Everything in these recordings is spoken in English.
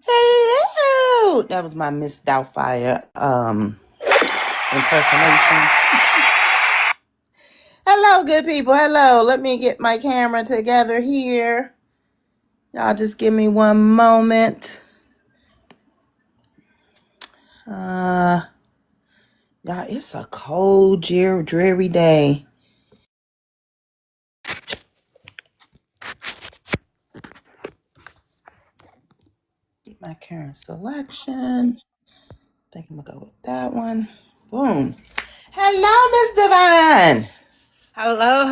Hello. That was my Miss Doubtfire impersonation. Hello, good people. Hello. Let me get my camera together here. Y'all just give me one moment. Y'all, it's a cold, dreary day. Get my current selection. I think I'm gonna go with that one. Boom. Hello, Miss Divine. Hello.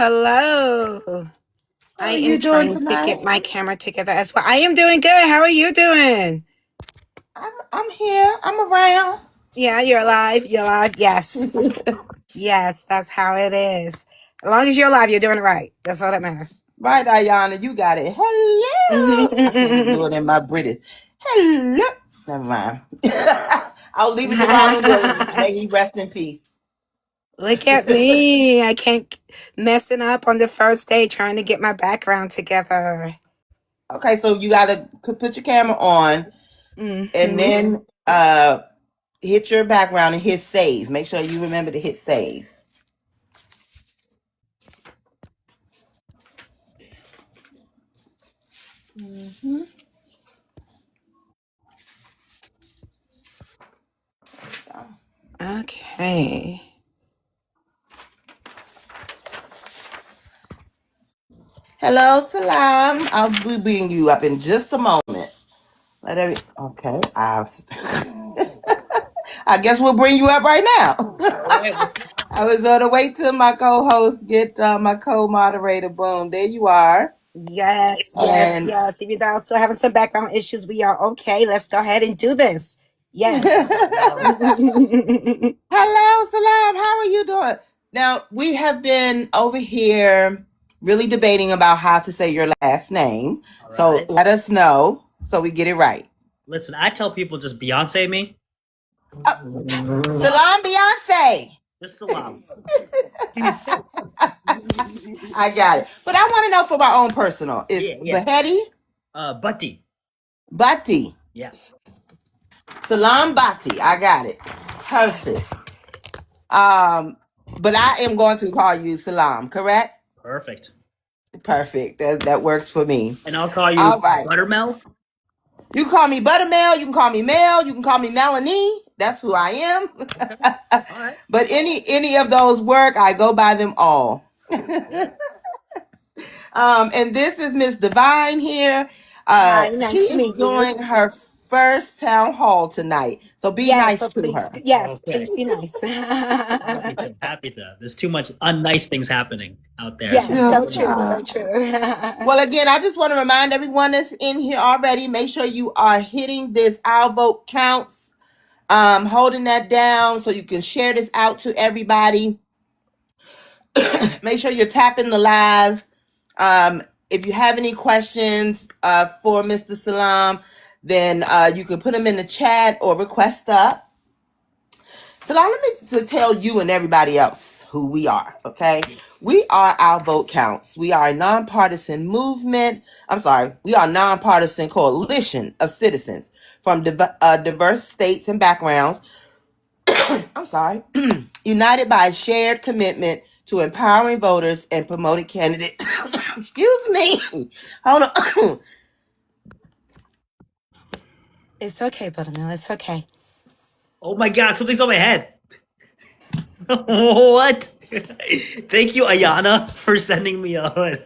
How I are you am doing trying to tonight? get my camera together as well. I am doing good. How are you doing? I'm here. I'm around. Yeah, you're alive. You're alive. Yes. Yes, that's how it is. As long as you're alive, you're doing it right. That's all that matters. Right, Ayana, you got it. Hello. I can't even do it in my British. Hello. Never mind. I'll leave it to Robin Williams. May he rest in peace. Look at me. I can't messing up on the first day trying to get my background together. Okay, so you gotta put your camera on and then hit your background and hit save. Make sure you remember to hit save. Okay. Hello, Salaam. I'll be bringing you up in just a moment. Okay. I guess we'll bring you up right now. I was going to wait till my co-host get my co-moderator. Boom. There you are. Yes. And Even though I'm still having some background issues, we are okay. Let's go ahead and do this. Yes. hello, Salam. How are you doing? Now, we have been over here really debating about how to say your last name. All So right. let us know so we get it right. Listen, I tell people just Beyonce me. Salam Beyonce. Just Salaam. I got it. But I want to know for my own personal. It's Yeah. Bhatti? Bhatti. Bhatti. Yeah. Salaam Bhatti. I got it. Perfect. But I am going to call you Salam, correct? Perfect. Perfect. That works for me. And I'll call you All right. Buttermel. You can call me Buttermel. You can call me Mel. You can call me Melanie. That's who I am. Okay. All right. But any of those work. I go by them all. Yeah. And this is Miss Divine here. Hi, She nice to is meet you. doing her first town hall tonight. So be Yes, nice so to her. please be nice. Happy to. There's too much unnice things happening out there. Yes, Oh, so true. Well, again, I just want to remind everyone that's in here already, make sure you are hitting this Our Vote Counts, holding that down so you can share this out to everybody. Make sure you're tapping the live. If you have any questions for Mr. Salam, then you can put them in the chat or request up. So now let me to tell you and everybody else who we are, okay? We are Our Vote Counts. We are a nonpartisan movement. We are a nonpartisan coalition of citizens from diverse states and backgrounds. United by a shared commitment to empowering voters and promoting candidates. Excuse me. Hold on. It's okay, Buttermilk. It's okay. Oh my God! Something's on my head. What? Thank you, Ayana, for sending me on.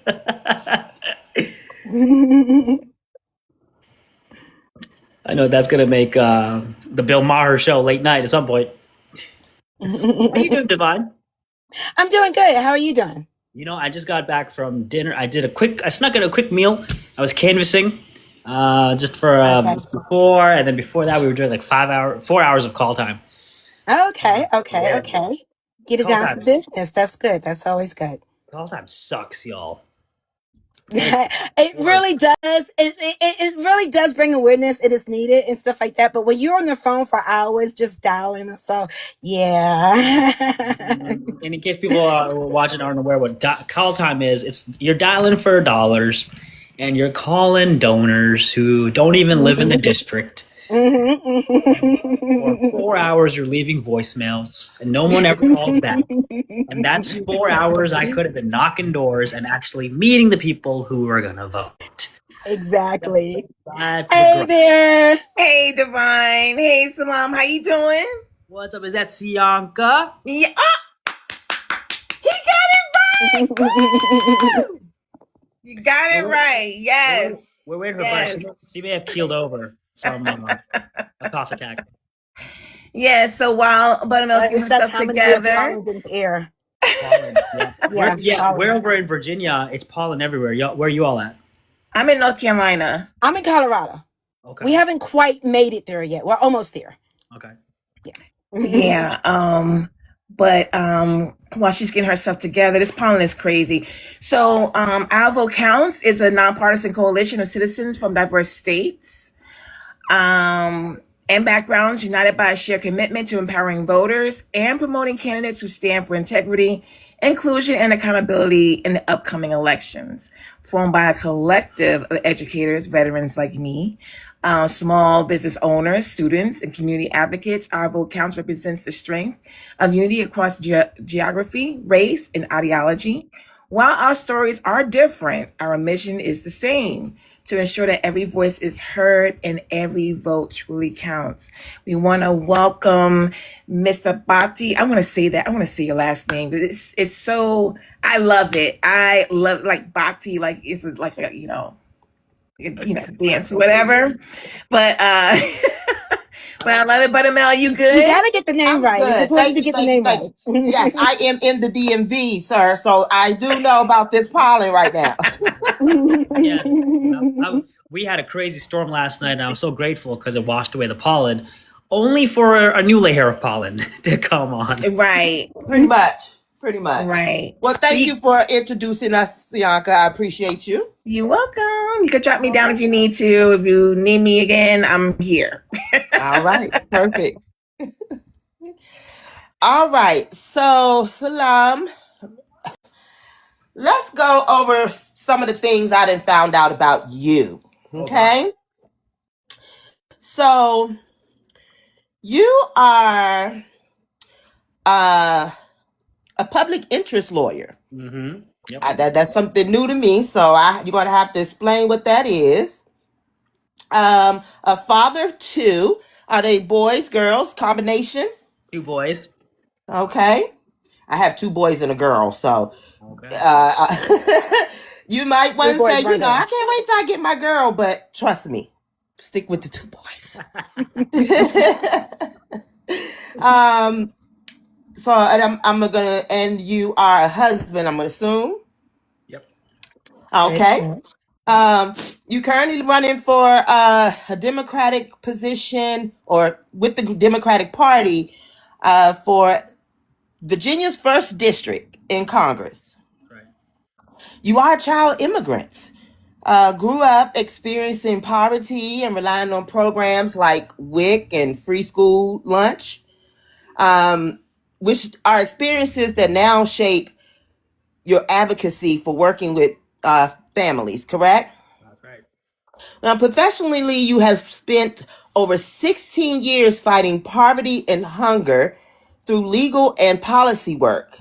I know that's gonna make the Bill Maher show late night at some point. How you doing, Divine? I'm doing good. How are you doing? You know, I just got back from dinner. I snuck in a quick meal. I was canvassing just for before, and then before that, we were doing like 4 hours of call time. Okay. Yeah. Get it Call down to time. business. That's good. That's always good. Call time sucks, y'all. It really does. It really does bring awareness. It is needed and stuff like that. But when you're on the phone for hours just dialing, so yeah. And in case people watching aren't aware what call time is, you're dialing for dollars. and you're calling donors who don't even live in the district. For 4 hours, you're leaving voicemails, and no one ever called back. And that's 4 hours I could have been knocking doors and actually meeting the people who were going to vote. Exactly. That's Hey there. Hey, Divine. Hey, Salaam. How you doing? What's up? Is that Sianka? Yeah. Oh, he got it right. You got it right. Yes. We're waiting for yes. her. She may have keeled over from a cough attack. Yeah, so while Buttermilk's getting herself together. We're over in Virginia. It's pollen everywhere. Where are you all at? I'm in North Carolina. I'm in Colorado. Okay. We haven't quite made it there yet. We're almost there. Okay. Yeah. But while she's getting herself together, this pollen is crazy. So Our Vote Counts is a nonpartisan coalition of citizens from diverse states and backgrounds united by a shared commitment to empowering voters and promoting candidates who stand for integrity, inclusion, and accountability in the upcoming elections. Formed by a collective of educators, veterans like me, small business owners, students, and community advocates, Our Vote Counts represents the strength of unity across geography, race, and ideology. While our stories are different, our mission is the same: to ensure that every voice is heard and every vote truly counts. We want to welcome Mr. Bhatti. I want to say that. I want to say your last name. It's so, I love it. I love, like, Bhatti, like, it's like a, dance, whatever. But but I love it. Buttermilk, you good? You gotta get the name right. It's important to get the name right. Yes, I am in the DMV, sir, so I do know about this pollen right now. Yeah, we had a crazy storm last night, and I'm so grateful because it washed away the pollen, only for a new layer of pollen to come on. Right. Pretty much. Right. Well, thank you for introducing us, Sianka. I appreciate you. You're welcome. You can drop me down if you need to. If you need me again, I'm here. All right. Perfect. All right. So, Salaam, let's go over some of the things I done found out about you. Okay? So, you are a public interest lawyer. Mm-hmm. Yep. That's something new to me, so you're going to have to explain what that is. A father of two. Are they boys, girls, combination? 2 boys. Okay. I have 2 boys and a girl, so Okay. you might want to boys, say, one girl. I can't wait till I get my girl, but trust me, stick with the 2 boys. So I'm gonna, and you are a husband, I'm gonna assume. Yep. Okay. You currently running for a Democratic position, or with the Democratic Party, for Virginia's 1st district in Congress. Right. You are a child immigrant. Grew up experiencing poverty and relying on programs like WIC and free school lunch, which are experiences that now shape your advocacy for working with families, correct? That's right. Now, professionally, you have spent over 16 years fighting poverty and hunger through legal and policy work.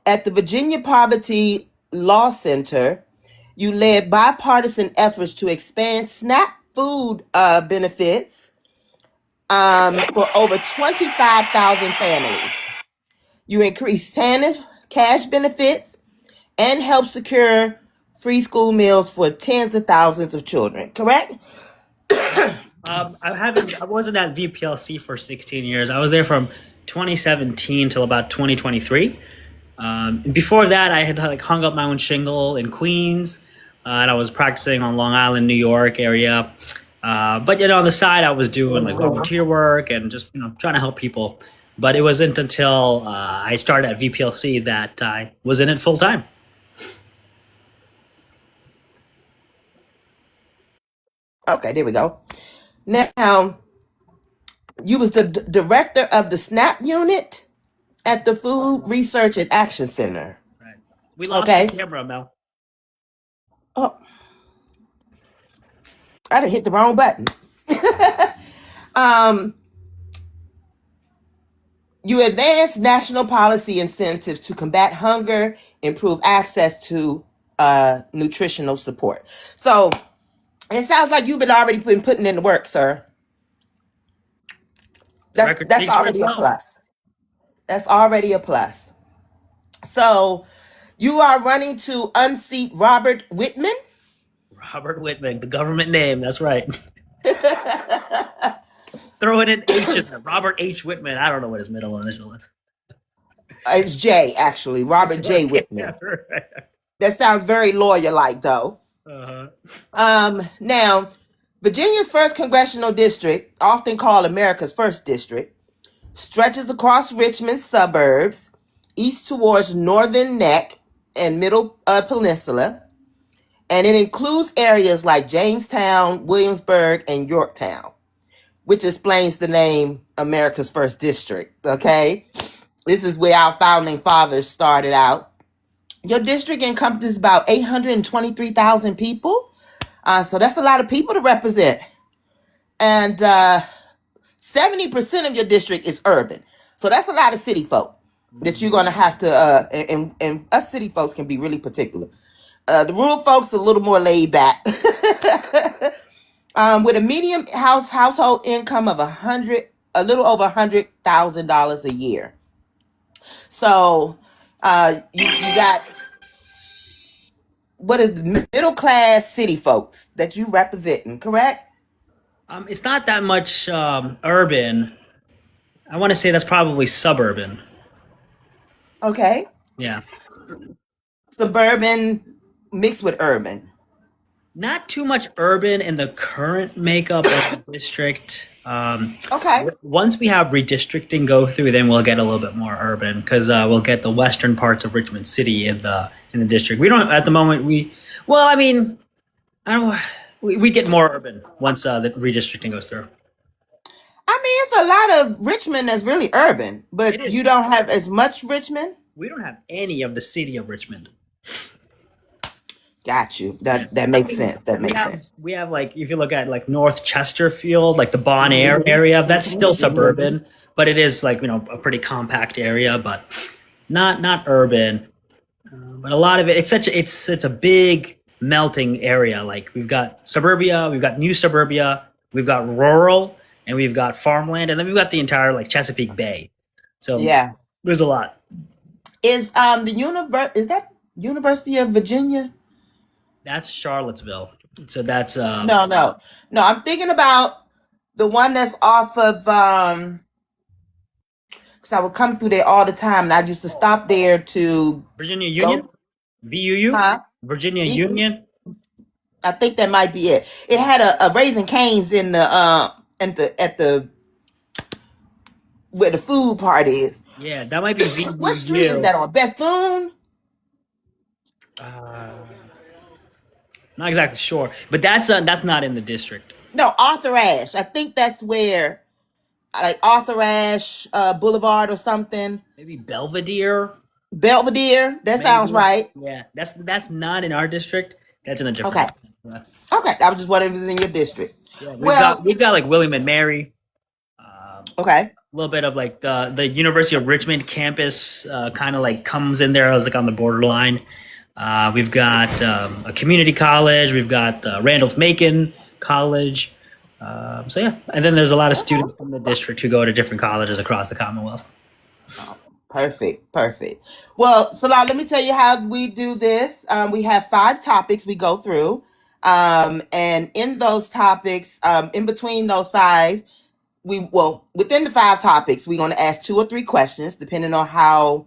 At the Virginia Poverty Law Center, you led bipartisan efforts to expand SNAP food benefits for over 25,000 families. You increased SANF cash benefits and helped secure free school meals for tens of thousands of children, correct? I wasn't at VPLC for 16 years. I was there from 2017 till about 2023. Before that, I had hung up my own shingle in Queens, and I was practicing on Long Island, New York area. But on the side, I was doing volunteer work and just trying to help people. But it wasn't until I started at VPLC that I was in it full time. Okay, there we go. Now, you was the director of the SNAP unit at the Food Research and Action Center. Right. We lost Okay. the camera, Mel. Oh, I done hit the wrong button. um, you advance national policy incentives to combat hunger, improve access to nutritional support. So it sounds like you've been already been putting in the work, sir. The record That's speaks for already a itself. plus. That's already a plus. So you are running to unseat Robert Whitman. Robert Whitman, the government name. That's right. Throw in an H in there. Robert H. Whitman. I don't know what his middle initial is. It's J, actually. Robert J. Whitman. That sounds very lawyer-like, though. Now, Virginia's first congressional district, often called America's first district, stretches across Richmond's suburbs, east towards Northern Neck and Middle Peninsula, and it includes areas like Jamestown, Williamsburg, and Yorktown, which explains the name America's first district, okay? This is where our founding fathers started out. Your district encompasses about 823,000 people. So that's a lot of people to represent. And 70% of your district is urban. So that's a lot of city folk that you're going to have to, and us city folks can be really particular. The rural folks are a little more laid back. With a median household income of a little over $100,000 a year. So you got, what is the middle class city folks that you representing, correct? It's not that much urban. I want to say that's probably suburban. Okay. Yeah. Suburban mixed with urban. Not too much urban in the current makeup of the district. Okay. Once we have redistricting go through, then we'll get a little bit more urban because we'll get the western parts of Richmond City in the district. We don't at the moment. We get more urban once the redistricting goes through. I mean, it's a lot of Richmond that's really urban, but you don't have as much Richmond. We don't have any of the city of Richmond. Got you. That makes sense. That makes sense. We have, like, if you look at like North Chesterfield, like the Bon Air area, that's still suburban, but it is like, a pretty compact area, but not urban. But a lot of it, it's a big melting area. Like we've got suburbia, we've got new suburbia, we've got rural, and we've got farmland, and then we've got the entire like Chesapeake Bay. So yeah, there's a lot. Is is that University of Virginia? That's Charlottesville. So that's No. I'm thinking about the one that's off of because I would come through there all the time, and I used to stop there to Virginia Union, VUU, huh? Virginia Union. I think that might be it. It had a Raising Cane's in the at the where the food part is. Yeah, that might be VUU. What street is that on? Bethune? Not exactly sure, but that's not in the district. No, Arthur Ashe. I think that's where, like Arthur Ashe Boulevard or something. Maybe Belvedere. That maybe. Sounds right. Yeah, that's not in our district. That's in a different. Okay. Yeah. Okay, I was just wondering if it was in your district. Yeah, we've got like William and Mary. Okay. A little bit of like the University of Richmond campus kind of like comes in there as like on the borderline. We've got a community college. We've got Randolph-Macon College. So yeah, and then there's a lot of students from the district who go to different colleges across the Commonwealth. Oh, perfect. Well, Salaam, let me tell you how we do this. We have 5 topics we go through. And in those topics, in between those 5, within the 5 topics, we're going to ask 2 or 3 questions, depending on how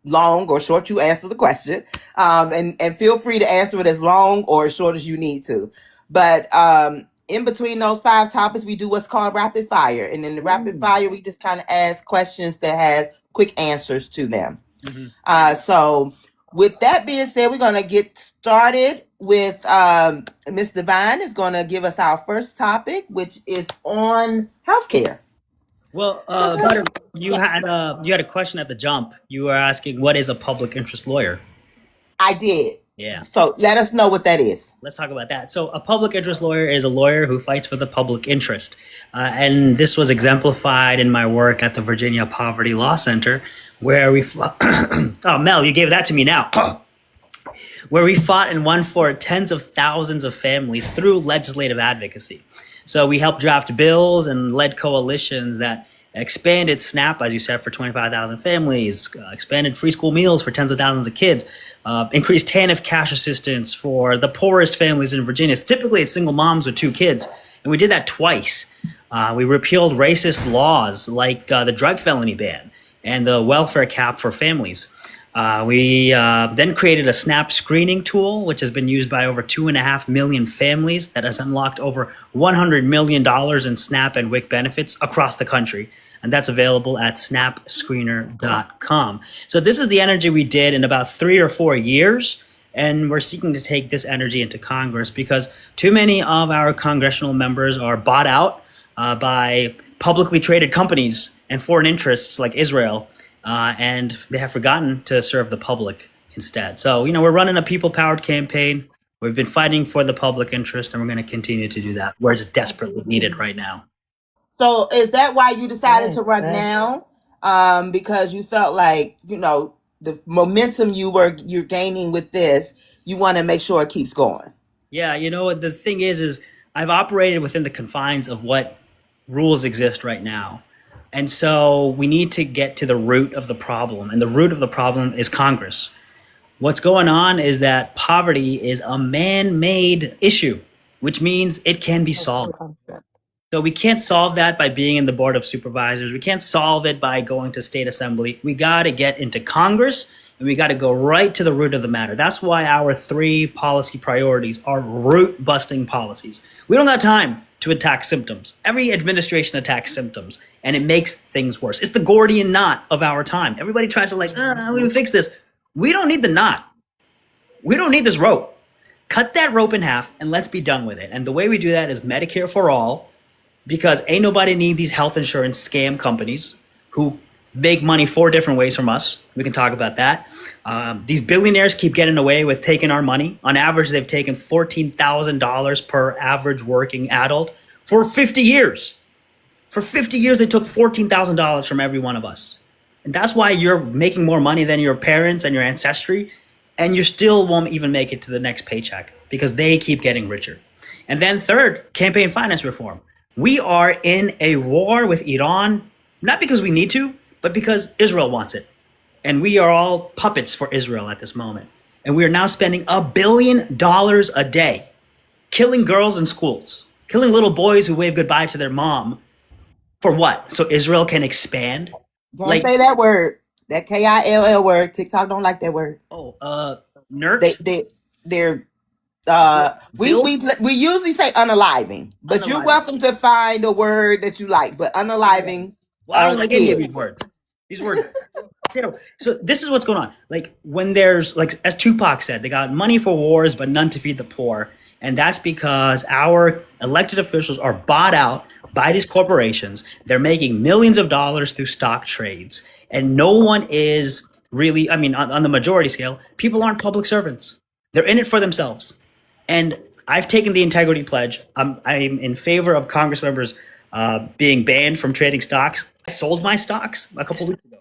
long or short you answer the question. And feel free to answer it as long or as short as you need to. But in between those 5 topics, we do what's called rapid fire. And in the rapid fire, we just kind of ask questions that have quick answers to them. So with that being said, we're going to get started with Ms. Divine is going to give us our first topic, which is on healthcare. Well, Butter, you had a question at the jump. You were asking, what is a public interest lawyer? I did. Yeah. So let us know what that is. Let's talk about that. So, a public interest lawyer is a lawyer who fights for the public interest. And this was exemplified in my work at the Virginia Poverty Law Center, where we oh, Mel, you gave that to me now. Where we fought and won for tens of thousands of families through legislative advocacy. So we helped draft bills and led coalitions that expanded SNAP, as you said, for 25,000 families, expanded free school meals for tens of thousands of kids, increased TANF cash assistance for the poorest families in Virginia. Typically, it's single moms with 2 kids, and we did that twice. We repealed racist laws like the drug felony ban and the welfare cap for families. We then created a SNAP screening tool, which has been used by over 2.5 million families, that has unlocked over $100 million in SNAP and WIC benefits across the country. And that's available at snapscreener.com. So this is the energy we did in about 3 or 4 years. And we're seeking to take this energy into Congress because too many of our congressional members are bought out by publicly traded companies and foreign interests like Israel. And they have forgotten to serve the public instead. So, we're running a people-powered campaign. We've been fighting for the public interest, and we're going to continue to do that where it's desperately needed right now. So is that why you decided to run now? Because you felt like, the momentum you're gaining with this, you want to make sure it keeps going. Yeah, the thing is I've operated within the confines of what rules exist right now. And so we need to get to the root of the problem. And the root of the problem is Congress. What's going on is that poverty is a man-made issue, which means it can be solved. So we can't solve that by being in the Board of Supervisors. We can't solve it by going to state assembly. We got to get into Congress, and we got to go right to the root of the matter. That's why our 3 policy priorities are root-busting policies. We don't got time to attack symptoms. Every administration attacks symptoms, and it makes things worse. It's the Gordian knot of our time. Everybody tries to we can fix this. We don't need the knot. We don't need this rope. Cut that rope in half, and let's be done with it. And the way we do that is Medicare for all, because ain't nobody need these health insurance scam companies who make money 4 different ways from us. We can talk about that. These billionaires keep getting away with taking our money. On average, they've taken $14,000 per average working adult for 50 years. For 50 years, they took $14,000 from every one of us. And that's why you're making more money than your parents and your ancestry, and you still won't even make it to the next paycheck because they keep getting richer. And then third, campaign finance reform. We are in a war with Iran, not because we need to, but because Israel wants it. And we are all puppets for Israel at this moment. And we are now spending $1 billion a day killing girls in schools, killing little boys who wave goodbye to their mom. For what? So Israel can expand? Don't say that word. That KILL word. TikTok don't like that word. Nerd? They're we usually say unaliving, but you're welcome to find a word that you like. But unaliving, well, I don't like any of these words. These words. So this is what's going on. When there's as Tupac said, they got money for wars, but none to feed the poor, and that's because our elected officials are bought out by these corporations. They're making millions of dollars through stock trades, and no one is really. On the majority scale, people aren't public servants. They're in it for themselves. And I've taken the integrity pledge. I'm in favor of Congress members being banned from trading stocks. I sold my stocks a couple weeks ago.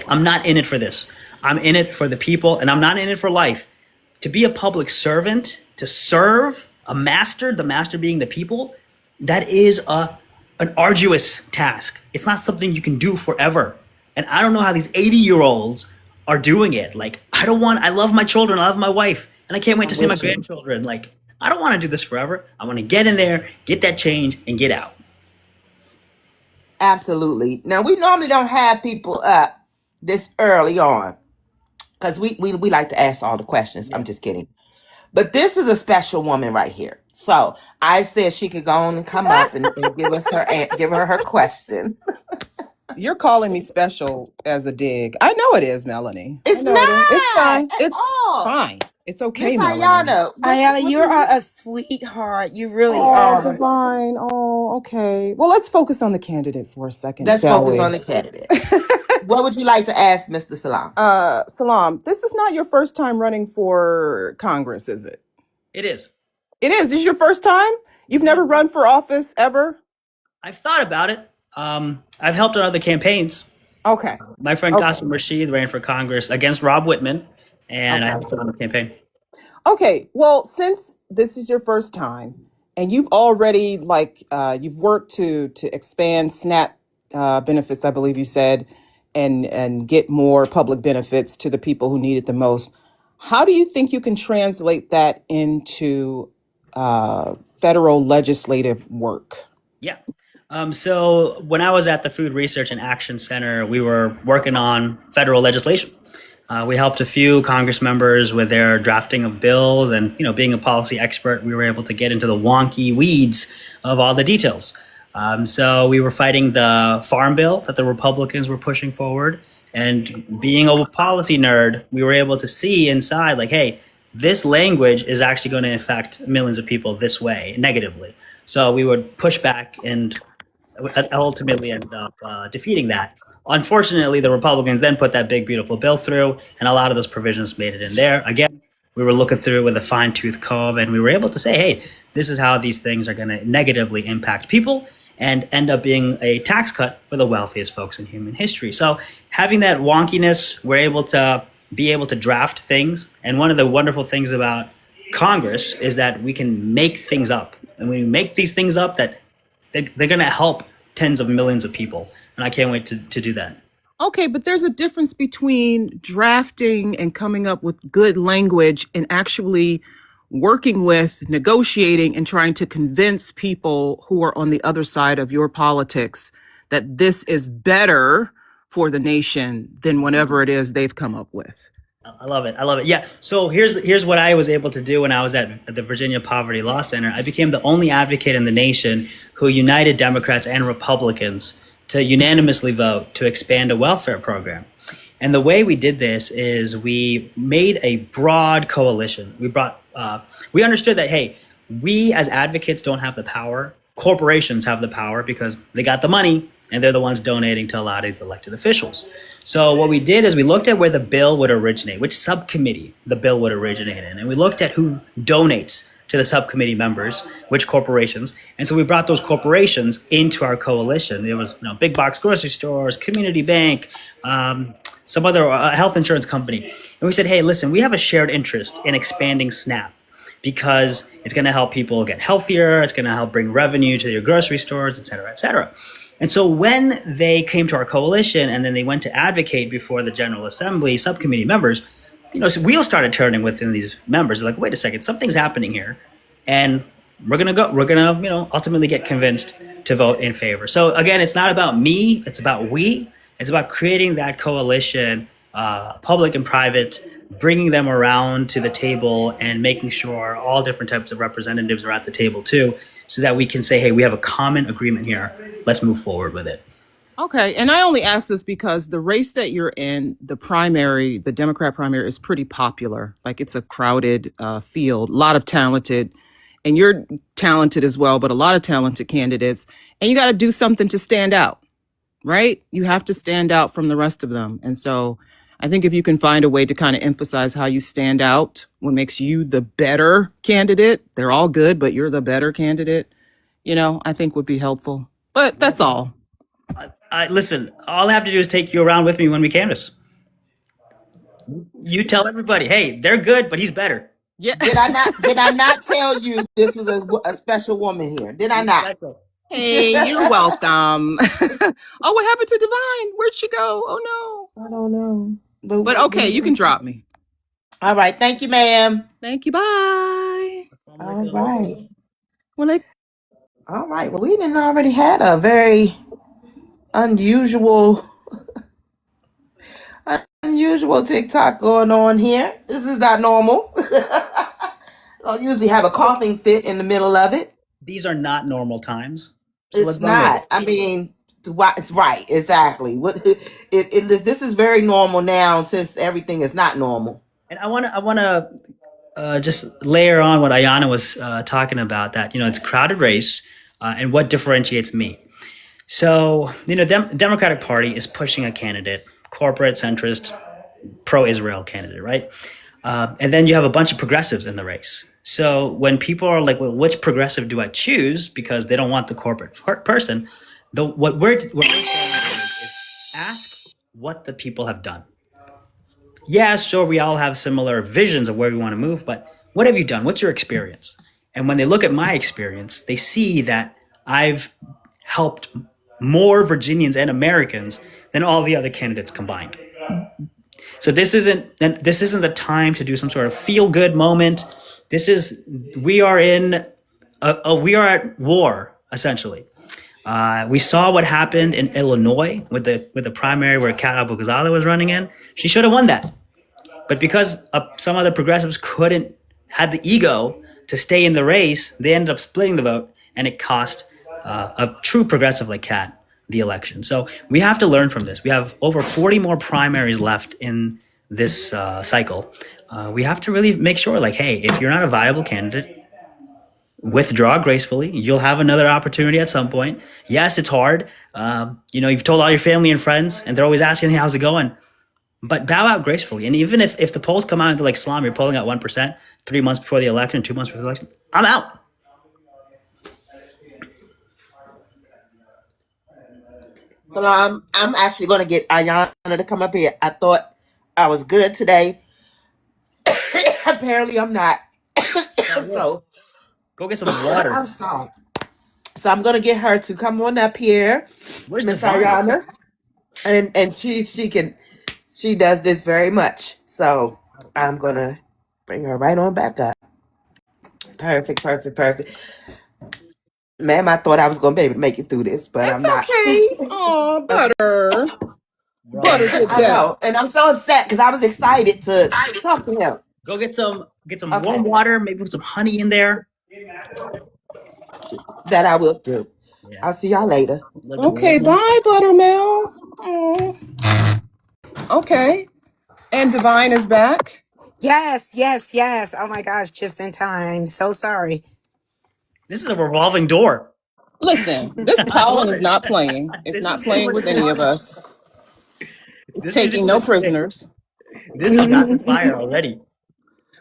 I'm not in it for this. I'm in it for the people, and I'm not in it for life. To be a public servant, to serve a master, the master being the people, that is an arduous task. It's not something you can do forever. And I don't know how these 80-year-olds are doing it. I love my children, I love my wife, and I can't wait to see my grandchildren. I don't want to do this forever. I want to get in there, get that change, and get out. Absolutely. Now, we normally don't have people up this early on because we like to ask all the questions. Yeah. I'm just kidding. But this is a special woman right here. So I said she could go on and come up and give her her question. You're calling me special as a dig. I know it is, Melanie. It's not. It's fine. It's fine. It's okay, Melanie. Ayana, you're a sweetheart. You really are. Oh, divine. Oh, okay. Well, let's focus on the candidate for a second. Let's focus on the candidate. What would you like to ask Mr. Salaam? Salaam, this is not your first time running for Congress, is it? It is. It is. This is your first time? You've never run for office ever? I've thought about it. I've helped on other campaigns. Okay. My friend Okay. Qasim Rashid ran for Congress against Rob Whitman, and I Okay. helped on the campaign. Okay. Well, since this is your first time and you've already you've worked to expand SNAP benefits, I believe you said, and get more public benefits to the people who need it the most. How do you think you can translate that into federal legislative work? Yeah. So when I was at the Food Research and Action Center, we were working on federal legislation. We helped a few Congress members with their drafting of bills, and being a policy expert, we were able to get into the wonky weeds of all the details. So we were fighting the farm bill that the Republicans were pushing forward, and being a policy nerd, we were able to see inside, like, hey, this language is actually going to affect millions of people this way, negatively. So we would push back and ultimately ended up defeating that. Unfortunately, the Republicans then put that big, beautiful bill through, and a lot of those provisions made it in there. Again, we were looking through with a fine-tooth comb, and we were able to say, hey, this is how these things are going to negatively impact people and end up being a tax cut for the wealthiest folks in human history. So having that wonkiness, we're able to draft things. And one of the wonderful things about Congress is that we can make things up. And when we make these things up, that they're going to help tens of millions of people. And I can't wait to do that. Okay, but there's a difference between drafting and coming up with good language and actually working with, negotiating, and trying to convince people who are on the other side of your politics that this is better for the nation than whatever it is they've come up with. I love it. I love it. Yeah. So here's what I was able to do when I was at the Virginia Poverty Law Center. I became the only advocate in the nation who united Democrats and Republicans to unanimously vote to expand a welfare program. And the way we did this is we made a broad coalition. We understood that, hey, we as advocates don't have the power. Corporations have the power because they got the money and they're the ones donating to a lot of these elected officials. So what we did is we looked at where the bill would originate, which subcommittee the bill would originate in. And we looked at who donates to the subcommittee members, which corporations. And so we brought those corporations into our coalition. It was big box grocery stores, community bank, some other health insurance company. And we said, hey, listen, we have a shared interest in expanding SNAP because it's going to help people get healthier. It's going to help bring revenue to your grocery stores, et cetera, et cetera. And so when they came to our coalition and then they went to advocate before the General Assembly subcommittee members, so wheels started turning within these members. They're like, wait a second, something's happening here. And we're going to ultimately get convinced to vote in favor. So again, it's not about me. It's about we. It's about creating that coalition, public and private, bringing them around to the table and making sure all different types of representatives are at the table too, so that we can say, hey, we have a common agreement here. Let's move forward with it. Okay. And I only ask this because the race that you're in, the primary, the Democrat primary, is pretty popular. Like, it's a crowded field, a lot of talented, and you're talented as well, but a lot of talented candidates. And you got to do something to stand out, right? You have to stand out from the rest of them. And so I think if you can find a way to kind of emphasize how you stand out, what makes you the better candidate, they're all good, but you're the better candidate, I think would be helpful. But that's all. Listen, all I have to do is take you around with me when we canvass. You tell everybody, hey, they're good, but he's better. Yeah. Did I not tell you this was a special woman here? Did I not? Hey, you're welcome. Oh, what happened to Divine? Where'd she go? Oh, I don't know. But okay, you can drop me. All right. Thank you, ma'am. Thank you. Bye. All right. Well, All right. Well, we didn't already had a very unusual TikTok going on here. This is not normal. I don't usually have a coughing fit in the middle of it. These are not normal times. So It's not. I mean, it's right. Exactly. This is very normal now since everything is not normal. And I want to just layer on what Ayana was talking about, that it's a crowded race, and what differentiates me. So, Democratic Party is pushing a candidate, corporate centrist, pro-Israel candidate, right? And then you have a bunch of progressives in the race. So when people are like, well, which progressive do I choose? Because they don't want the corporate person. What we're saying is ask what the people have done. Yeah, sure, we all have similar visions of where we want to move, but what have you done? What's your experience? And when they look at my experience, they see that I've helped more Virginians and Americans than all the other candidates combined. So this isn't the time to do some sort of feel good moment. We are at war essentially. We saw what happened in Illinois with the primary where Kat Abu-Ghazaleh was running in. She should have won that, but because some other progressives had the ego to stay in the race, they ended up splitting the vote, and it cost a true progressive like Kat the election. So we have to learn from this. We have over 40 more primaries left in this cycle. We have to really make sure, like, hey, if you're not a viable candidate, withdraw gracefully. You'll have another opportunity at some point. Yes, it's hard. You've told all your family and friends, and they're always asking, hey, how's it going? But bow out gracefully. And even if the polls come out and they're like, Salaam, you're polling at 1% 3 months before the election, 2 months before the election, I'm out. So I'm actually going to get Ayana to come up here. I thought I was good today. Apparently, I'm not. So go get some water. I'm sorry. So I'm going to get her to come on up here, Where's Miss Devon? Ayana, and she does this very much. So I'm going to bring her right on back up. Perfect. Ma'am, I thought I was going to be able to make it through this, but I'm not. Okay. Oh, butter. Butter to I know, and I'm so upset because I was excited to talk to him. Go get some warm water, maybe put some honey in there. That I will do. Yeah. I'll see y'all later. Okay, bye, Buttermilk. Oh. Okay. And Divine is back. Yes. Oh my gosh, just in time. So sorry. This is a revolving door. Listen, this pollen is not playing. It's not playing with any of us. It's taking no prisoners. This is rapid fire already.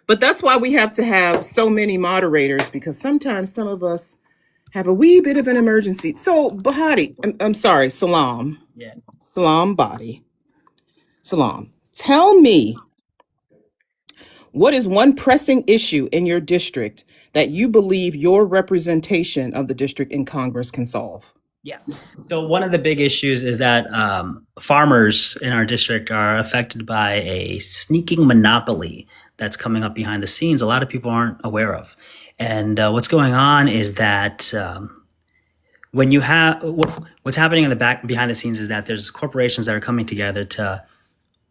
But that's why we have to have so many moderators, because sometimes some of us have a wee bit of an emergency. So, Bhatti, I'm sorry, Salaam. Yeah. Salaam Bhatti. Salaam, tell me, what is one pressing issue in your district that you believe your representation of the district in Congress can solve? Yeah. So one of the big issues is that farmers in our district are affected by a sneaking monopoly that's coming up behind the scenes. A lot of people aren't aware of. And what's going on is that when you have what's happening in the back behind the scenes is that there's corporations that are coming together to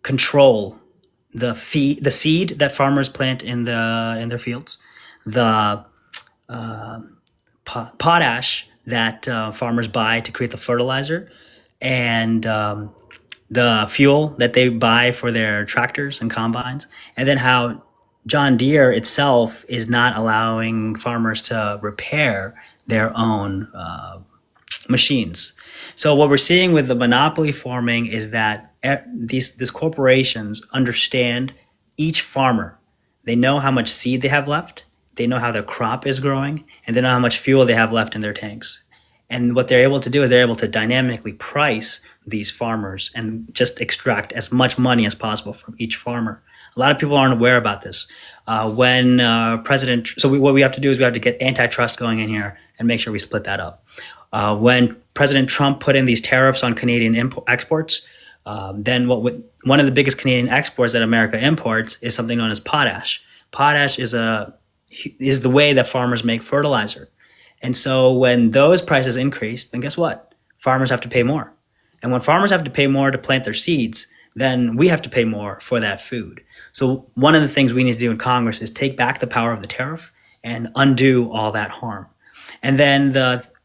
control the seed that farmers plant in their fields, the potash that farmers buy to create the fertilizer, and the fuel that they buy for their tractors and combines, and then how John Deere itself is not allowing farmers to repair their own machines. So what we're seeing with the monopoly forming is that these corporations understand each farmer. They know how much seed they have left. They know how their crop is growing, and they know how much fuel they have left in their tanks. And what they're able to do is they're able to dynamically price these farmers and just extract as much money as possible from each farmer. A lot of people aren't aware about this. What we have to do is we have to get antitrust going in here and make sure we split that up. When President Trump put in these tariffs on Canadian exports, then one of the biggest Canadian exports that America imports is something known as potash. Potash is the way that farmers make fertilizer. And so when those prices increase, then guess what? Farmers have to pay more. And when farmers have to pay more to plant their seeds, then we have to pay more for that food. So one of the things we need to do in Congress is take back the power of the tariff and undo all that harm. And then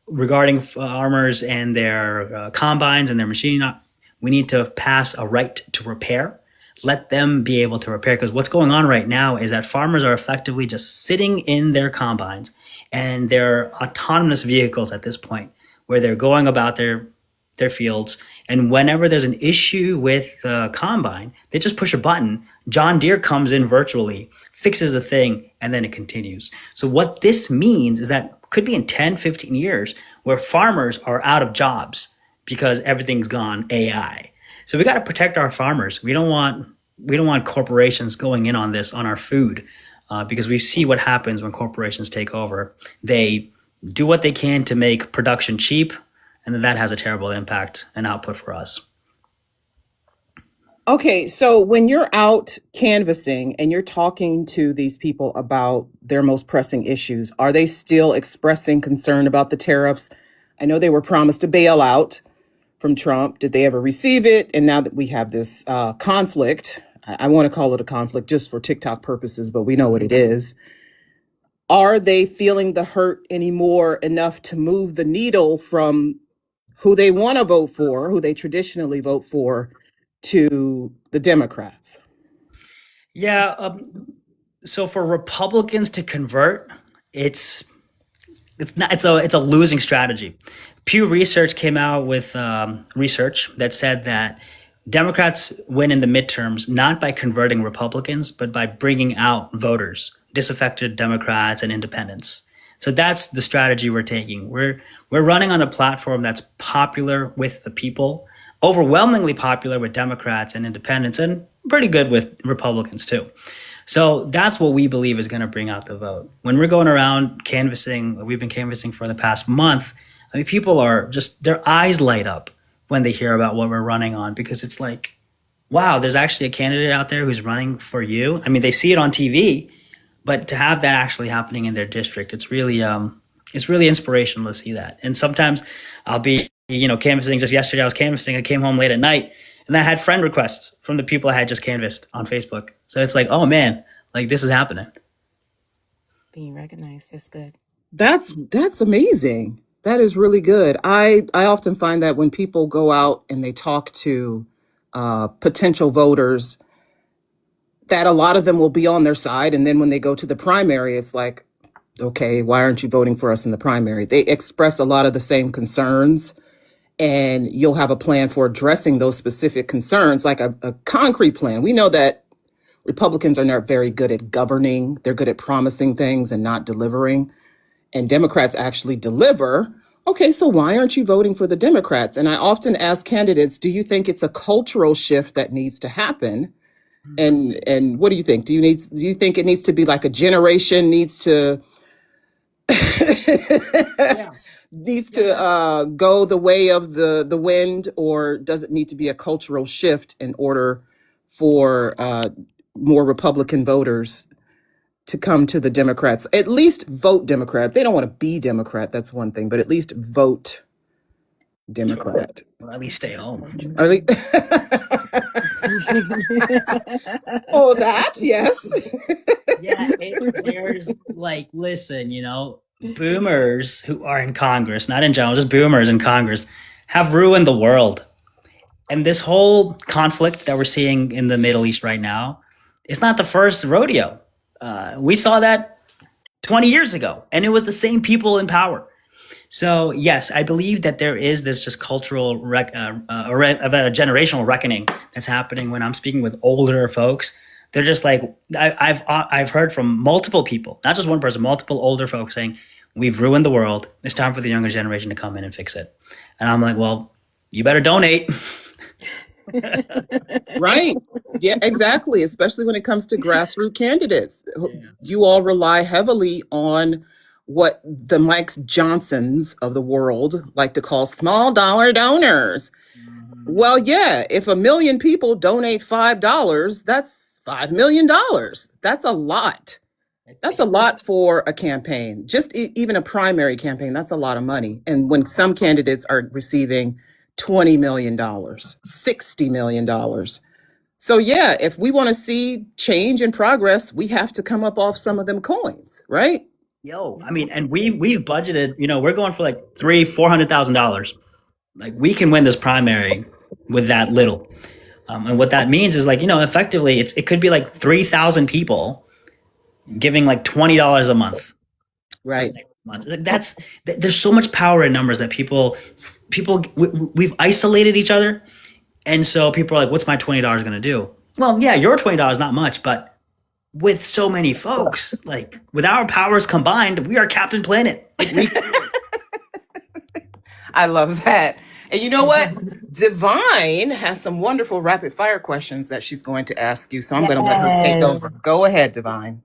regarding farmers and their combines and their machining, we need to pass a right to repair. Let them be able to repair, because what's going on right now is that farmers are effectively just sitting in their combines and their autonomous vehicles at this point, where they're going about their their fields. And whenever there's an issue with the combine, they just push a button. John Deere comes in virtually, fixes the thing, and then it continues. So what this means is that could be in 10, 15 years where farmers are out of jobs because everything's gone AI. So we got to protect our farmers. We don't want corporations going in on this, on our food, because we see what happens when corporations take over. They do what they can to make production cheap, and then that has a terrible impact and output for us. Okay, so when you're out canvassing and you're talking to these people about their most pressing issues, are they still expressing concern about the tariffs? I know they were promised a bailout from Trump. Did they ever receive it? And now that we have this conflict, I want to call it a conflict just for TikTok purposes, but we know what it is. Are they feeling the hurt anymore enough to move the needle from who they want to vote for, who they traditionally vote for, to the Democrats? Yeah. So for Republicans to convert, it's a losing strategy. Pew Research came out with research that said that Democrats win in the midterms not by converting Republicans, but by bringing out voters, disaffected Democrats and independents. So that's the strategy we're taking. We're running on a platform that's popular with the people, overwhelmingly popular with Democrats and independents, and pretty good with Republicans too. So that's what we believe is going to bring out the vote. When we're going around canvassing, we've been canvassing for the past month, I mean, people are just, their eyes light up when they hear about what we're running on, because it's like, wow, there's actually a candidate out there who's running for you. I mean, they see it on TV, but to have that actually happening in their district, it's really inspirational to see that. And sometimes I'll be, canvassing. Just yesterday I was canvassing. I came home late at night and I had friend requests from the people I had just canvassed on Facebook. So it's like, oh man, like this is happening. Being recognized is good. That's amazing. That is really good. I often find that when people go out and they talk to potential voters, that a lot of them will be on their side. And then when they go to the primary, it's like, okay, why aren't you voting for us in the primary? They express a lot of the same concerns, and you'll have a plan for addressing those specific concerns, like a concrete plan. We know that Republicans are not very good at governing. They're good at promising things and not delivering. And Democrats actually deliver. Okay, so why aren't you voting for the Democrats? And I often ask candidates, do you think it's a cultural shift that needs to happen? And what do you think? Do you think it needs to be like a generation needs to go the way of the wind, or does it need to be a cultural shift in order for more Republican voters to come to the Democrats? At least vote Democrat. They don't want to be Democrat, that's one thing, but at least vote Democrat. Or at least stay home. Oh, that, yes. Yeah, there's like, listen, boomers who are in Congress, not in general, just boomers in Congress, have ruined the world. And this whole conflict that we're seeing in the Middle East right now, it's not the first rodeo. We saw that 20 years ago, and it was the same people in power. So yes, I believe that there is this just cultural, a generational reckoning that's happening when I'm speaking with older folks. They're just like, I've heard from multiple people, not just one person, multiple older folks saying, we've ruined the world. It's time for the younger generation to come in and fix it. And I'm like, well, you better donate. Right. Yeah, exactly. Especially when it comes to grassroots candidates. Yeah. You all rely heavily on what the Mike Johnsons of the world like to call small dollar donors. Mm-hmm. Well, yeah, if 1 million people donate $5, that's $5 million. That's a lot. That's a lot for a campaign. Just even a primary campaign, that's a lot of money. And when some candidates are receiving $20 million, $60 million. So yeah, if we want to see change and progress, we have to come up off some of them coins, right? I mean, and we've budgeted, we're going for like $400,000. Like we can win this primary with that little. And what that means is like, effectively it could be like 3,000 people giving like $20 a month. Right. There's so much power in numbers that people we've isolated each other. And so people are like, what's my $20 going to do? Well, yeah, your $20 is not much, but with so many folks, like with our powers combined, we are Captain Planet. Like, I love that. And you know what? Divine has some wonderful rapid fire questions that she's going to ask you. So I'm going to let her take over. Go ahead, Divine.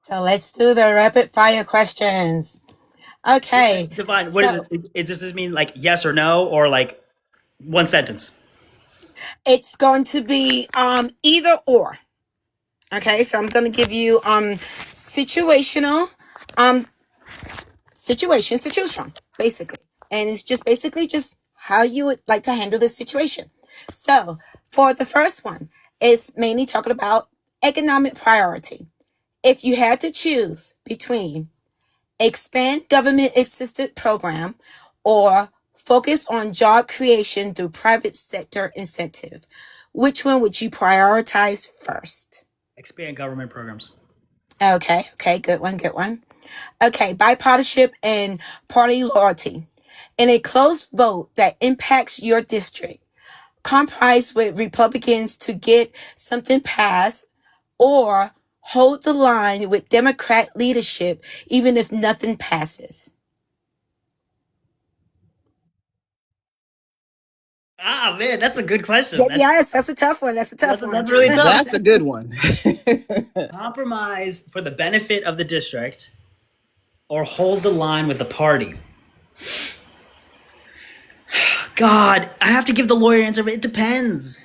So let's do the rapid fire questions. Okay. Divine, what is it? Does this mean like yes or no, or like one sentence? It's going to be either or. Okay, so I'm going to give you situational situations to choose from, basically. And it's just basically just how you would like to handle this situation. So for the first one, it's mainly talking about economic priority. If you had to choose between expand government assisted program or focus on job creation through private sector incentive, which one would you prioritize first? Expand government programs. Okay, good one. Okay, bipartisanship and party loyalty. In a close vote that impacts your district, compromise with Republicans to get something passed or hold the line with Democrat leadership even if nothing passes. Ah, man, that's a good question. Yes, that's a tough one. That's really tough. That's a good one. Compromise for the benefit of the district or hold the line with the party. God, I have to give the lawyer answer, but it depends.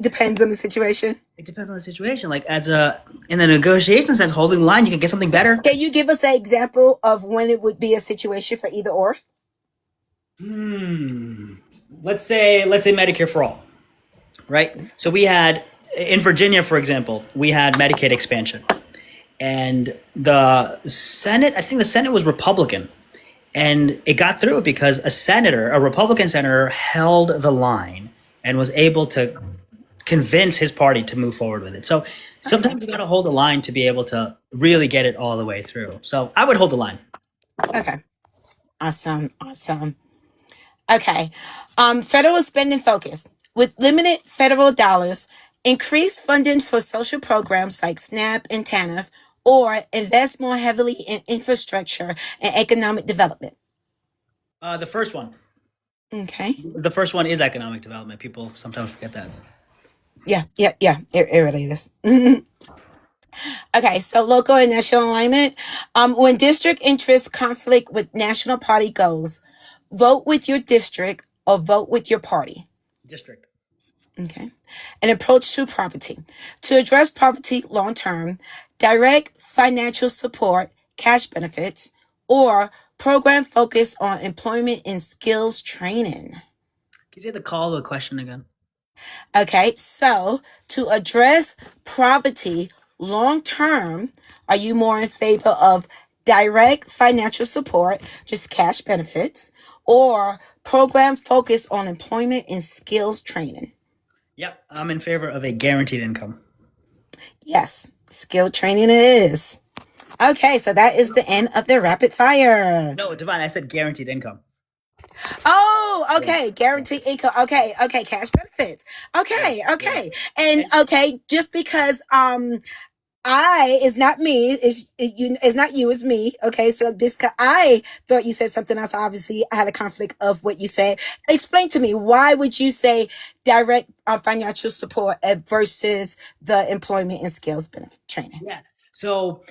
Depends on the situation. It depends on the situation. Like in the negotiation sense, holding the line, you can get something better. Can you give us an example of when it would be a situation for either or? Let's say Medicare for all, right? So we had in Virginia, for example, we had Medicaid expansion, and the Senate. I think the Senate was Republican, and it got through because a Republican senator, held the line and was able to convince his party to move forward with it. So sometimes you got to hold the line to be able to really get it all the way through. So I would hold the line. Okay. Awesome. Okay. Federal spending focus. With limited federal dollars, increase funding for social programs like SNAP and TANF, or invest more heavily in infrastructure and economic development. The first one. Okay. The first one is economic development. People sometimes forget that. Yeah. It really is. Okay, so local and national alignment. When district interests conflict with national party goals, vote with your district or vote with your party. District. Okay. An approach to poverty. To address poverty long term, direct financial support, cash benefits, or program focused on employment and skills training. Can you say the call of the question again? Okay, so to address poverty long term, are you more in favor of direct financial support, just cash benefits, or program focused on employment and skills training? Yep, I'm in favor of a guaranteed income. Yes, skill training it is. Okay, so that is the end of the rapid fire. No, Divine, I said guaranteed income. Oh, okay. Guaranteed income. Okay. Cash benefits. Okay. And okay, just because I is not me, is not you, it's me. Okay, so I thought you said something else. Obviously, I had a conflict of what you said. Explain to me, why would you say direct financial support versus the employment and skills benefit training? Yeah. So,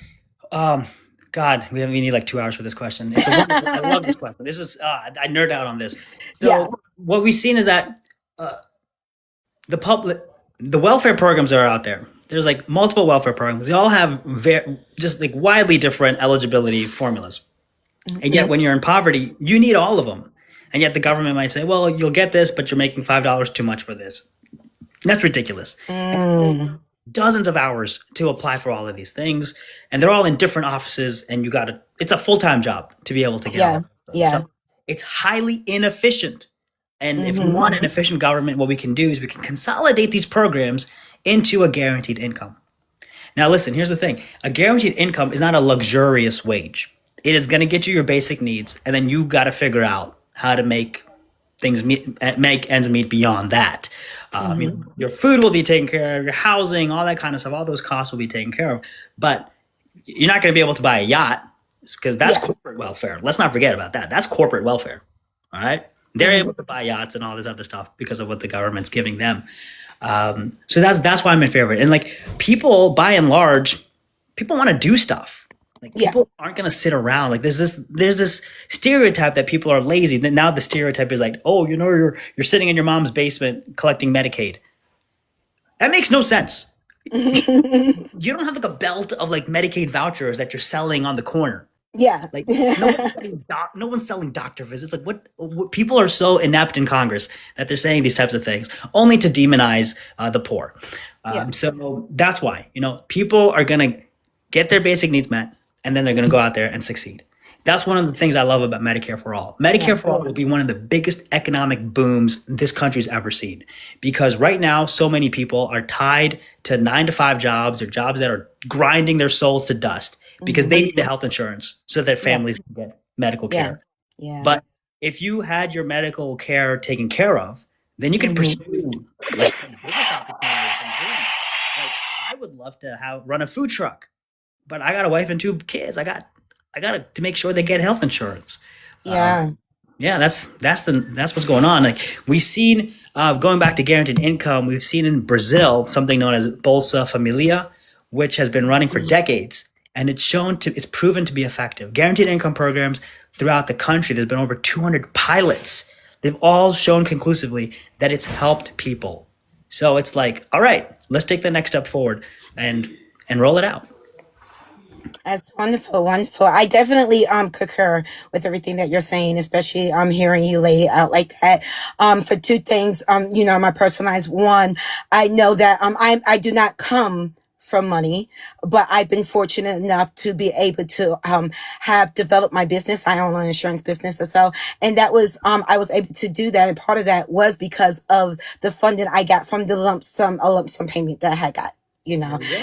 God, we need like 2 hours for this question. It's a wonderful, I love this question. This is I nerd out on this. So what we've seen is that the welfare programs that are out there. There's like multiple welfare programs. They all have just like widely different eligibility formulas. Mm-hmm. And yet when you're in poverty, you need all of them. And yet the government might say, well, you'll get this, but you're making $5 too much for this. And that's ridiculous. Dozens of hours to apply for all of these things. And they're all in different offices. And it's a full-time job to be able to get all of them. Yeah. So it's highly inefficient. And if we want an efficient government, what we can do is we can consolidate these programs into a guaranteed income. Now, listen, here's the thing. A guaranteed income is not a luxurious wage. It is going to get you your basic needs, and then you got to figure out how to make make ends meet beyond that. Your food will be taken care of, your housing, all that kind of stuff. All those costs will be taken care of, but you're not going to be able to buy a yacht because that's corporate welfare. Let's not forget about that. That's corporate welfare. All right, they're able to buy yachts and all this other stuff because of what the government's giving them. So that's why I'm my favorite. And like people, by and large, people want to do stuff. Like people aren't going to sit around. Like there's this stereotype that people are lazy. Now the stereotype is like, oh, you're sitting in your mom's basement collecting Medicaid. That makes no sense. You don't have like a belt of like Medicaid vouchers that you're selling on the corner. Yeah. Like no one's selling doctor visits. Like what people are so inept in Congress that they're saying these types of things only to demonize the poor. So that's why, people are going to get their basic needs met. And then they're going to go out there and succeed. That's one of the things I love about Medicare for All. Medicare for All will be one of the biggest economic booms this country's ever seen. Because right now, so many people are tied to 9-to-5 jobs or jobs that are grinding their souls to dust because they need the health insurance so that their families can get medical care. Yeah. But if you had your medical care taken care of, then you can pursue business opportunities and dreams. Like, I would love to run a food truck. But I got a wife and 2 kids. I got to make sure they get health insurance. That's what's going on. Like we've seen, going back to guaranteed income, we've seen in Brazil something known as Bolsa Familia, which has been running for decades, and it's proven to be effective. Guaranteed income programs throughout the country. There's been over 200 pilots. They've all shown conclusively that it's helped people. So it's like, all right, let's take the next step forward and roll it out. That's wonderful, wonderful. I definitely concur with everything that you're saying, especially hearing you lay it out like that. For 2 things, my personalized one, I know that I do not come from money, but I've been fortunate enough to be able to have developed my business. I own an insurance business or so, and that was I was able to do that, and part of that was because of the funding I got from the lump sum payment that I had got.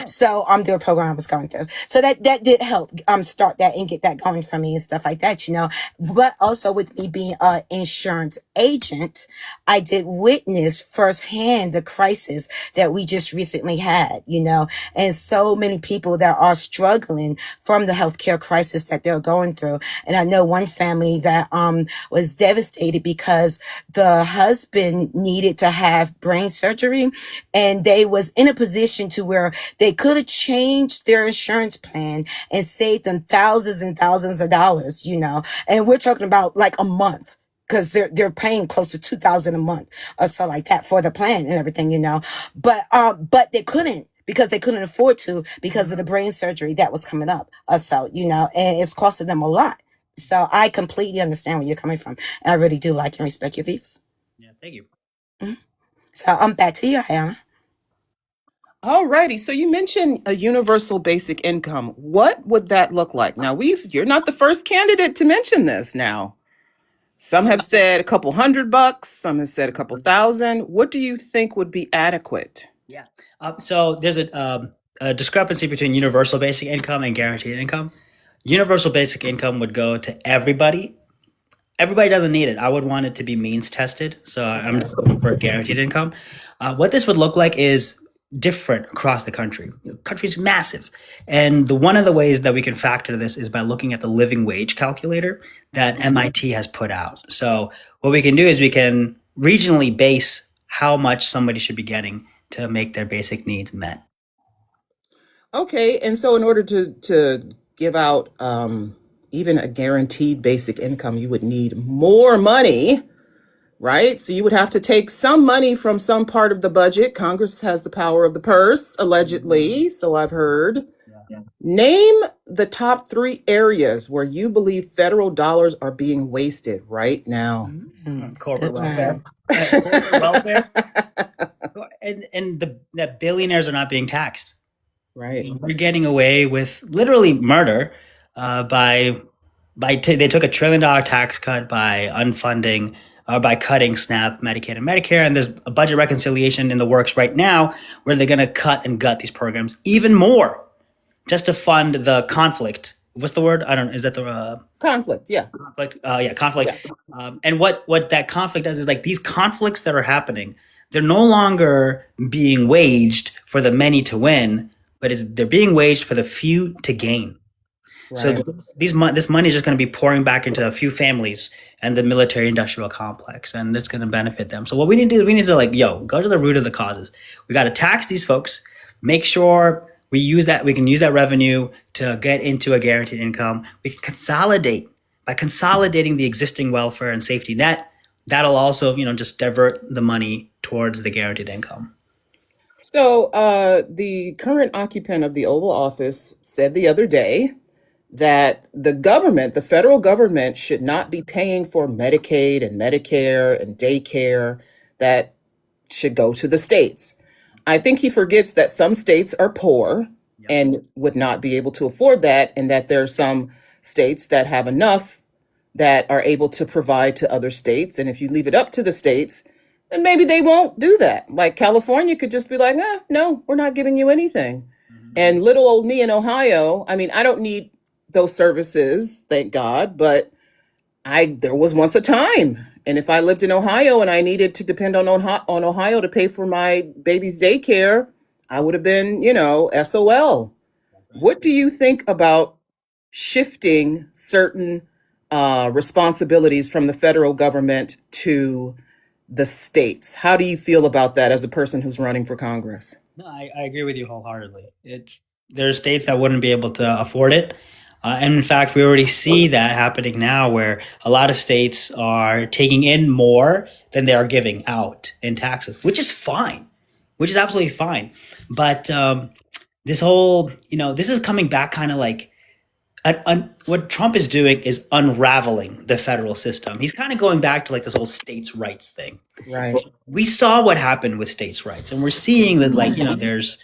So through a program I was going through. So that did help start that and get that going for me and stuff like that, But also with me being an insurance agent, I did witness firsthand the crisis that we just recently had, and so many people that are struggling from the healthcare crisis that they're going through. And I know one family that was devastated because the husband needed to have brain surgery, and they was in a position to where they could have changed their insurance plan and saved them thousands and thousands of dollars, and we're talking about like a month because they're paying close to $2,000 a month or so like that for the plan and everything, but they couldn't because they couldn't afford to because of the brain surgery that was coming up or so, and it's costing them a lot. So I completely understand where you're coming from, and I really do like and respect your views. Yeah, thank you. So back to you, Ayana. Alrighty, so you mentioned a universal basic income. What would that look like? Now, you're not the first candidate to mention this now. Some have said a couple $100, some have said a couple thousand. What do you think would be adequate? Yeah. So there's a discrepancy between universal basic income and guaranteed income. Universal basic income would go to everybody. Everybody doesn't need it. I would want it to be means tested. So I'm just looking for a guaranteed income. What this would look like is different across the country. The country's massive. And one of the ways that we can factor this is by looking at the living wage calculator that MIT has put out. So what we can do is we can regionally base how much somebody should be getting to make their basic needs met. Okay, and so in order to give out even a guaranteed basic income, you would need more money, right? So you would have to take some money from some part of the budget. Congress has the power of the purse, allegedly, so I've heard. Yeah. Name the top 3 areas where you believe federal dollars are being wasted right now. Corporate welfare. Corporate welfare. And that billionaires are not being taxed. Right. We're getting away with literally murder they took $1 trillion tax cut by unfunding by cutting SNAP, Medicaid, and Medicare. And there's a budget reconciliation in the works right now where they're going to cut and gut these programs even more just to fund the conflict what's the word? I don't know. Is that the Conflict, yeah. conflict? Conflict. And what that conflict does is like these conflicts that are happening, they're no longer being waged for the many to win, but they're being waged for the few to gain. So Right. this money is just going to be pouring back into a few families and the military industrial complex, and it's going to benefit them. So what we need to do, we need to go to the root of the causes. We got to tax these folks, make sure we can use that revenue to get into a guaranteed income. We can consolidate by consolidating the existing welfare and safety net. That'll also, just divert the money towards the guaranteed income. So the current occupant of the Oval Office said the other day that the federal government, should not be paying for Medicaid and Medicare and daycare. That should go to the states. I think he forgets that some states are poor and would not be able to afford that, and that there are some states that have enough that are able to provide to other states. And if you leave it up to the states, then maybe they won't do that. Like California could just be like, no, we're not giving you anything. And little old me in Ohio, I mean, I don't need those services, thank God, but there was once a time. And if I lived in Ohio and I needed to depend on Ohio to pay for my baby's daycare, I would have been, SOL. What do you think about shifting certain responsibilities from the federal government to the states? How do you feel about that as a person who's running for Congress? No, I agree with you wholeheartedly. There are states that wouldn't be able to afford it. And in fact, we already see that happening now, where a lot of states are taking in more than they are giving out in taxes, which is fine, which is absolutely fine. But this whole, this is coming back kind of like what Trump is doing is unraveling the federal system. He's kind of going back to like this whole states' rights thing. Right. We saw what happened with states' rights, and we're seeing that, there's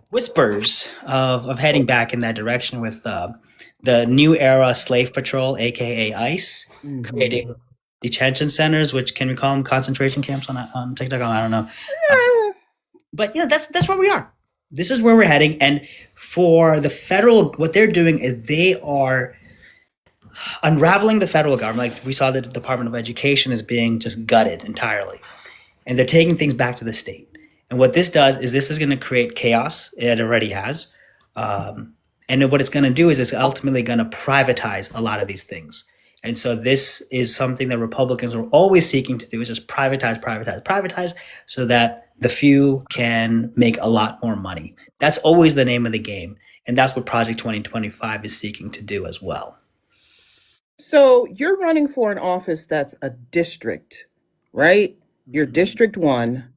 whispers of heading back in that direction with the New Era Slave Patrol, aka ICE, creating detention centers, which can we call them concentration camps on TikTok? I don't know. But that's where we are. This is where we're heading. And for the federal, what they're doing is they are unraveling the federal government. Like we saw the Department of Education is being just gutted entirely. And they're taking things back to the state. And what this does is this is going to create chaos. It already has. And what it's going to do is it's ultimately going to privatize a lot of these things. And so this is something that Republicans are always seeking to do, is just privatize, so that the few can make a lot more money. That's always the name of the game. And that's what Project 2025 is seeking to do as well. So you're running for an office that's a district, right? You're District 1.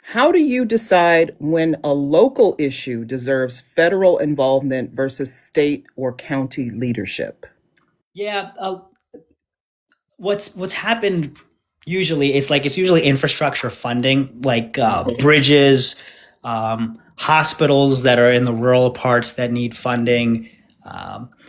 How do you decide when a local issue deserves federal involvement versus state or county leadership? Yeah, what's happened usually is it's usually infrastructure funding, like bridges, hospitals that are in the rural parts that need funding.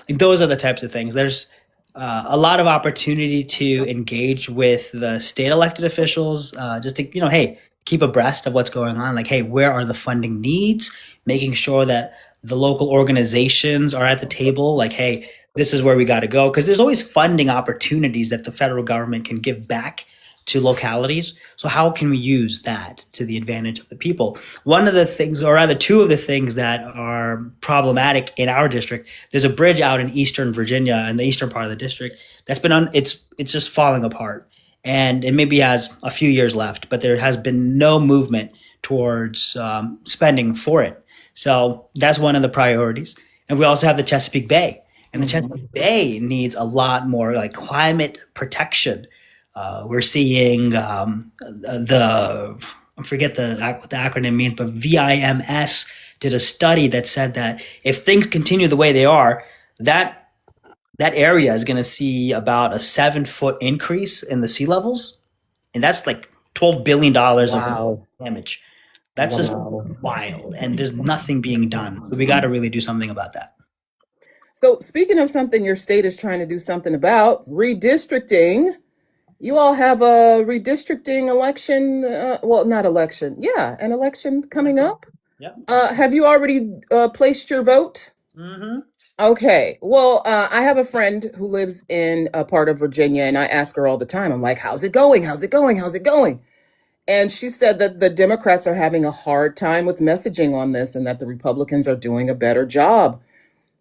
Those are the types of things. There's a lot of opportunity to engage with the state elected officials, just to hey, keep abreast of what's going on. Like, hey, where are the funding needs? Making sure that the local organizations are at the table. Like, hey, this is where we got to go, because there's always funding opportunities that the federal government can give back to localities. So how can we use that to the advantage of the people? One of the things, or rather two of the things that are problematic in our district, there's a bridge out in Eastern Virginia, in the eastern part of the district, that's been it's just falling apart. And it maybe has a few years left, but there has been no movement towards spending for it. So that's one of the priorities. And we also have the Chesapeake Bay. And the Chesapeake Bay needs a lot more climate protection. We're seeing I forget what the acronym means, but VIMS did a study that said that if things continue the way they are, that area is going to see about a 7-foot increase in the sea levels. And that's like $12 billion of damage. That's just wild. And there's nothing being done. So we got to really do something about that. So speaking of something your state is trying to do something about, redistricting. You all have a redistricting election, an election coming up. Yep. Have you already placed your vote? Mm-hmm. Okay. Well, I have a friend who lives in a part of Virginia, and I ask her all the time. I'm like, "How's it going? How's it going? How's it going?" And she said that the Democrats are having a hard time with messaging on this, and that the Republicans are doing a better job.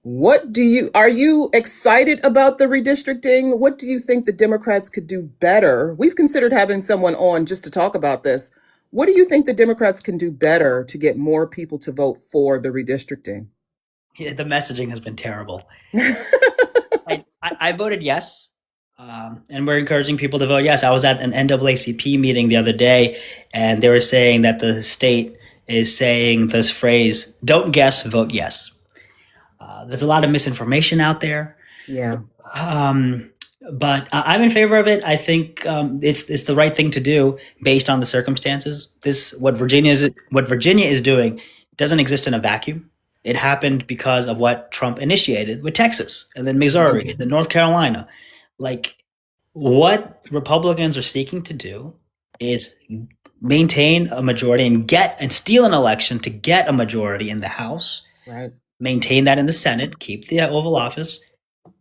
Are you excited about the redistricting? What do you think the Democrats could do better? We've considered having someone on just to talk about this. What do you think the Democrats can do better to get more people to vote for the redistricting? Yeah, the messaging has been terrible. I voted yes, and we're encouraging people to vote yes. I was at an NAACP meeting the other day, and they were saying that the state is saying this phrase, "Don't guess, vote yes." There's a lot of misinformation out there. Yeah. But I'm in favor of it. I think it's the right thing to do based on the circumstances. What Virginia is doing doesn't exist in a vacuum. It happened because of what Trump initiated with Texas and then Missouri and then North Carolina. Like, what Republicans are seeking to do is maintain a majority and steal an election to get a majority in the House. Right. Maintain that in the Senate, keep the Oval Office.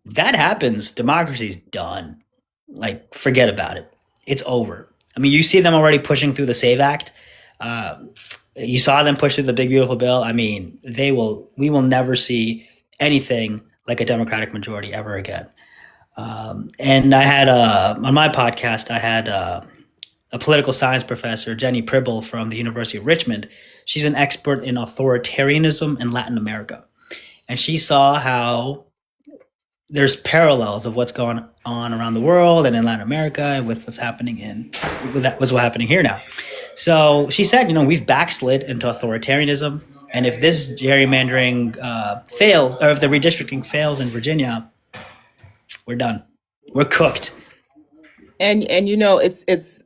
That happens, democracy's done. Like, forget about it. It's over. I mean, you see them already pushing through the SAVE Act. You saw them push through the Big Beautiful Bill. I mean, we will never see anything like a Democratic majority ever again. And I had on my podcast, I had a political science professor, Jenny Pribble from the University of Richmond. She's an expert in authoritarianism in Latin America. And she saw how there's parallels of what's going on around the world and in Latin America and with what's happening what's happening here now. So she said, we've backslid into authoritarianism. And if this gerrymandering fails, or if the redistricting fails in Virginia, we're done. We're cooked. And it's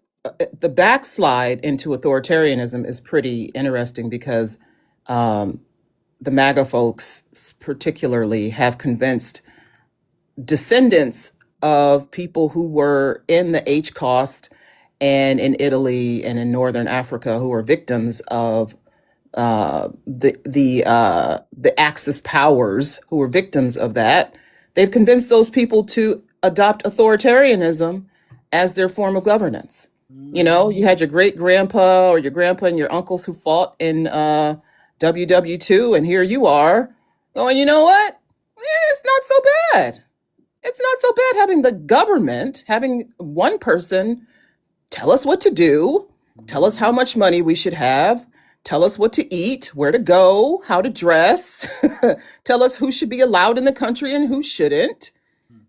the backslide into authoritarianism is pretty interesting because the MAGA folks particularly have convinced descendants of people who were in the Holocaust and in Italy and in Northern Africa who were victims of the Axis powers, who were victims of that. They've convinced those people to adopt authoritarianism as their form of governance. You had your great grandpa or your grandpa and your uncles who fought in WW2, and here you are going, you know what? It's not so bad. It's not so bad having the government, having one person tell us what to do, tell us how much money we should have, tell us what to eat, where to go, how to dress, tell us who should be allowed in the country and who shouldn't.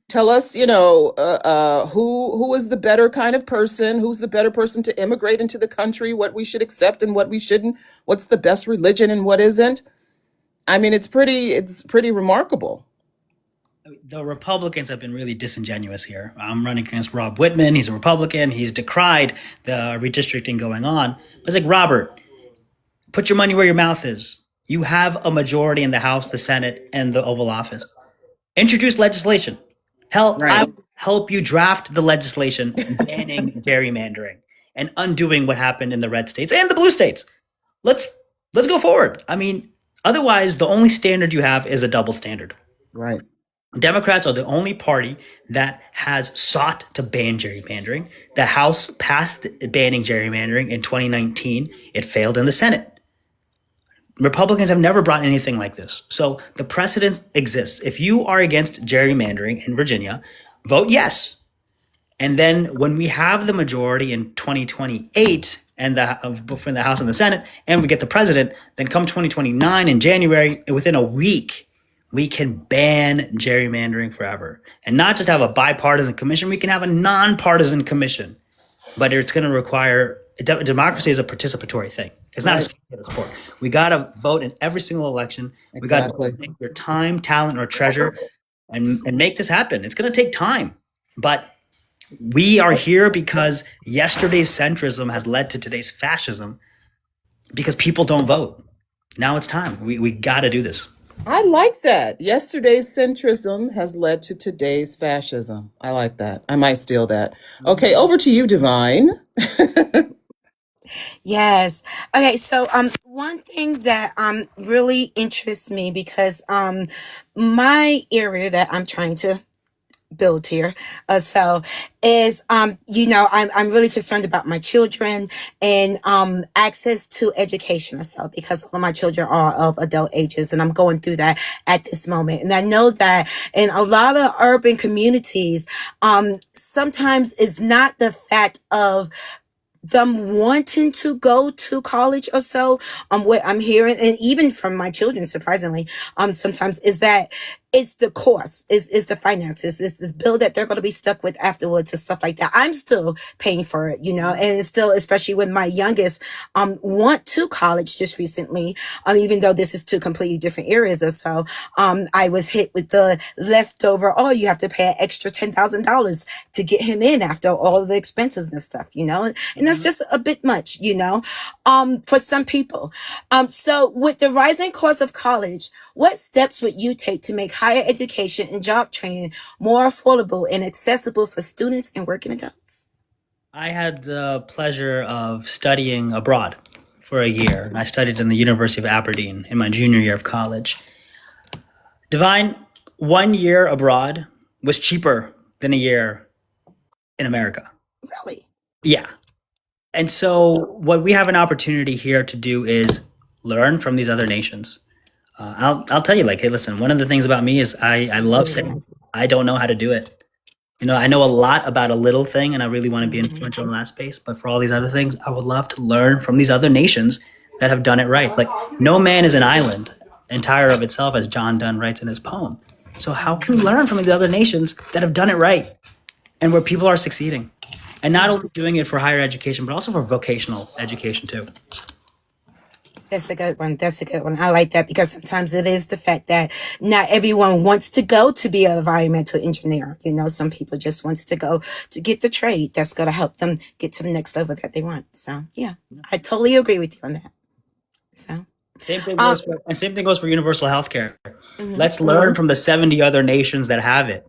Tell us, who is the better kind of person, who's the better person to immigrate into the country, what we should accept and what we shouldn't, what's the best religion and what isn't. I mean, it's pretty remarkable. The Republicans have been really disingenuous here. I'm running against Rob Whitman. He's a Republican. He's decried the redistricting going on. But it's like, Robert, put your money where your mouth is. You have a majority in the House, the Senate, and the Oval Office. Introduce legislation. I will help you draft the legislation banning gerrymandering and undoing what happened in the red states and the blue states. Let's go forward. I mean, otherwise, the only standard you have is a double standard. Right. Democrats are the only party that has sought to ban gerrymandering. The House passed banning gerrymandering in 2019. It failed in the Senate. Republicans have never brought anything like this. So the precedent exists. If you are against gerrymandering in Virginia, vote yes. And then when we have the majority in 2028 and from the House and the Senate, and we get the president, then come 2029 in January, within a week, we can ban gerrymandering forever. And not just have a bipartisan commission, we can have a nonpartisan commission. But it's going to require, democracy is a participatory thing. It's not a sport. We got to vote in every single election. Exactly. We got to make your time, talent, or treasure and make this happen. It's going to take time. But we are here because yesterday's centrism has led to today's fascism because people don't vote. Now it's time. We got to do this. I like that. Yesterday's centrism has led to today's fascism. I like that. I might steal that. Okay, over to you, Divine. Yes. Okay. So, one thing that really interests me because my area that I'm trying to build here, so is I'm really concerned about my children and access to education. So because all of my children are of adult ages, and I'm going through that at this moment, and I know that in a lot of urban communities, sometimes it's not the fact of them wanting to go to college or so. What I'm hearing, and even from my children, surprisingly, sometimes is that it's the cost, is the finances, is this bill that they're going to be stuck with afterwards and stuff like that. I'm still paying for it, and it's still, especially when my youngest went to college just recently, even though this is two completely different areas or so. I was hit with the leftover, oh, you have to pay an extra $10,000 to get him in after all of the expenses and stuff, and that's just a bit much, for some people. So with the rising cost of college, what steps would you take to make higher education and job training more affordable and accessible for students and working adults? I had the pleasure of studying abroad for a year, and I studied in the University of Aberdeen in my junior year of college. Divine, 1 year abroad was cheaper than a year in America. Really? Yeah. And so, what we have an opportunity here to do is learn from these other nations. I'll tell you, like, hey, listen, one of the things about me is I love saying I don't know how to do it. I know a lot about a little thing, and I really want to be influential in that space. But for all these other things, I would love to learn from these other nations that have done it right. Like, no man is an island entire of itself, as John Donne writes in his poem. So how can we learn from these other nations that have done it right and where people are succeeding? And not only doing it for higher education, but also for vocational education too. That's a good one. That's a good one. I like that because sometimes it is the fact that not everyone wants to go to be an environmental engineer. Some people just wants to go to get the trade that's going to help them get to the next level that they want. So yeah, I totally agree with you on that. So Same thing goes for universal healthcare. Let's learn from the 70 other nations that have it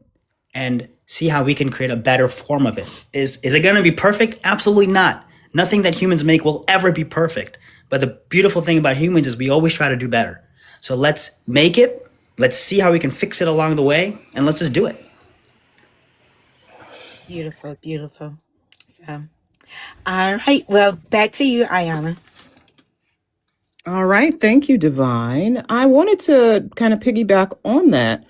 and see how we can create a better form of it. Is it going to be perfect? Absolutely not. Nothing that humans make will ever be perfect. But the beautiful thing about humans is we always try to do better. So let's make it. Let's see how we can fix it along the way, and let's just do it. beautiful, beautiful. So, all right. Well, back to you, Ayana. All right. Thank you, Divine. I wanted to kind of piggyback on that.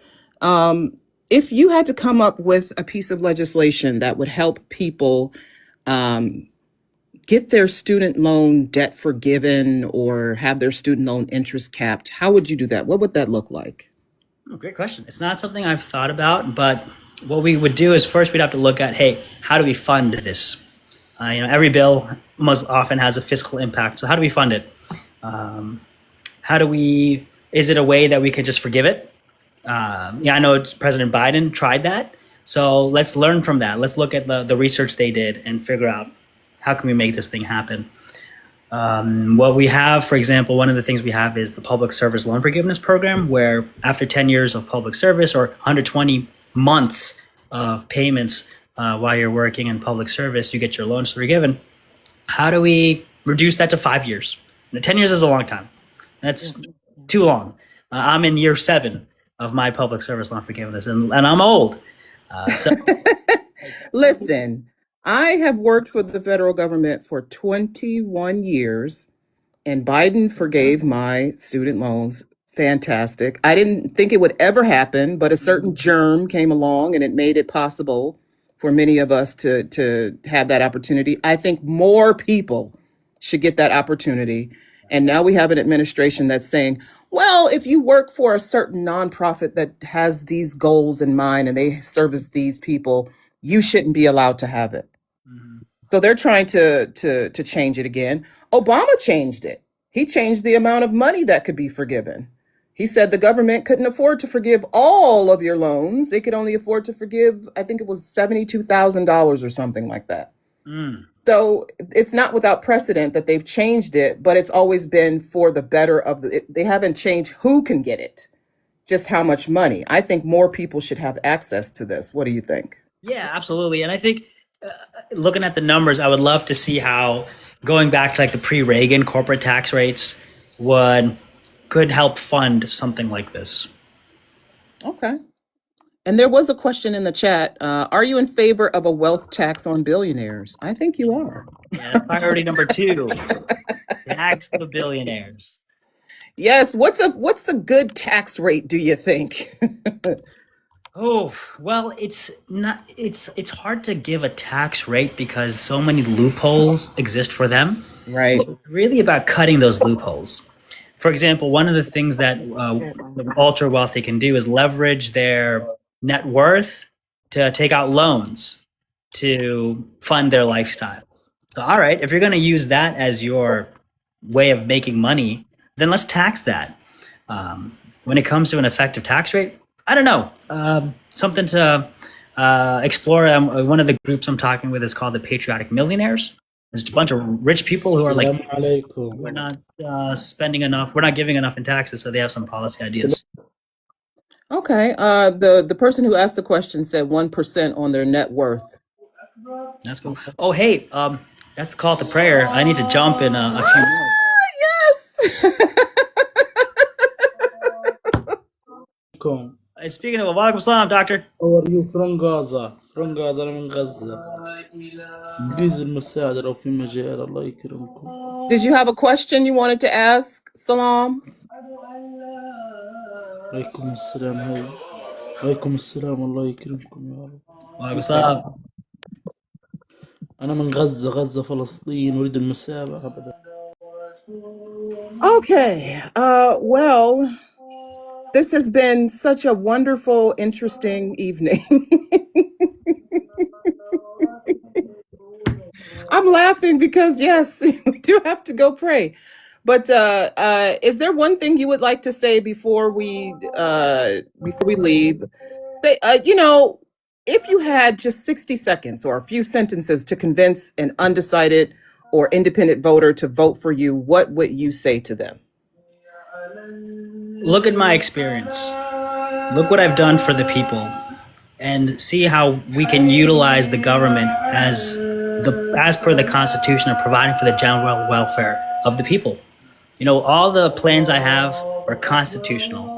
If you had to come up with a piece of legislation that would help people get their student loan debt forgiven or have their student loan interest capped, how would you do that? What would that look like? Oh, great question. It's not something I've thought about, but what we would do is first we'd have to look at, hey, how do we fund this? Every bill most often has a fiscal impact. So how do we fund it? Is it a way that we could just forgive it? I know President Biden tried that. So let's learn from that. Let's look at the research they did and figure out how can we make this thing happen. What we have, for example, one of the things we have is the Public Service Loan Forgiveness Program, where after 10 years of public service or 120 months of payments while you're working in public service, you get your loans forgiven. How do we reduce that to 5 years? 10 years is a long time. That's too long. I'm in year 7 of my public service loan forgiveness, and I'm old. Listen, I have worked for the federal government for 21 years, and Biden forgave my student loans. Fantastic. I didn't think it would ever happen, but a certain germ came along and it made it possible for many of us to have that opportunity. I think more people should get that opportunity. And now we have an administration that's saying, well, if you work for a certain nonprofit that has these goals in mind and they service these people, you shouldn't be allowed to have it. So they're trying to change it again. Obama changed it. He changed the amount of money that could be forgiven. He said the government couldn't afford to forgive all of your loans. It could only afford to forgive, I think it was $72,000 or something like that. So it's not without precedent that they've changed it, but it's always been for the better of they haven't changed who can get it, just how much money. I think more people should have access to this. What do you think? Yeah, absolutely. And I think looking at the numbers, I would love to see how going back to like the pre-Reagan corporate tax rates could help fund something like this. Okay. And there was a question in the chat. Are you in favor of a wealth tax on billionaires? I think you are. Yeah, that's priority number 2. Tax the billionaires. Yes. What's a good tax rate, do you think? Oh, well, it's hard to give a tax rate because so many loopholes exist for them. Right. It's really about cutting those loopholes. For example, one of the things that the ultra wealthy can do is leverage their net worth to take out loans to fund their lifestyle. So, all right, if you're going to use that as your way of making money, then let's tax that. When it comes to an effective tax rate, I don't know. Something to explore. One of the groups I'm talking with is called the Patriotic Millionaires. There's a bunch of rich people who are like, we're not spending enough, we're not giving enough in taxes, so they have some policy ideas. Okay. The person who asked the question said 1% on their net worth. That's cool. Oh, hey, that's the call to prayer. I need to jump in a few more. Yes. Speaking of, walaikum salam, doctor. How are you from Gaza? From Gaza أنا من غزة. بليز المساعدة لو في مجال الله يكرمكم. Did you have a question you wanted to ask, Salaam? عليكم السلام هاي. عليكم السلام الله يكرمكم يا رب. Walaikum salam. أنا من غزة فلسطين أريد المساعدة أبدا. Okay. Well, this has been such a wonderful, interesting evening. I'm laughing because yes, we do have to go pray. But is there one thing you would like to say before we leave? If you had just 60 seconds or a few sentences to convince an undecided or independent voter to vote for you, what would you say to them? Look at my experience. Look what I've done for the people, and see how we can utilize the government as per the Constitution of providing for the general welfare of the people. All the plans I have are constitutional,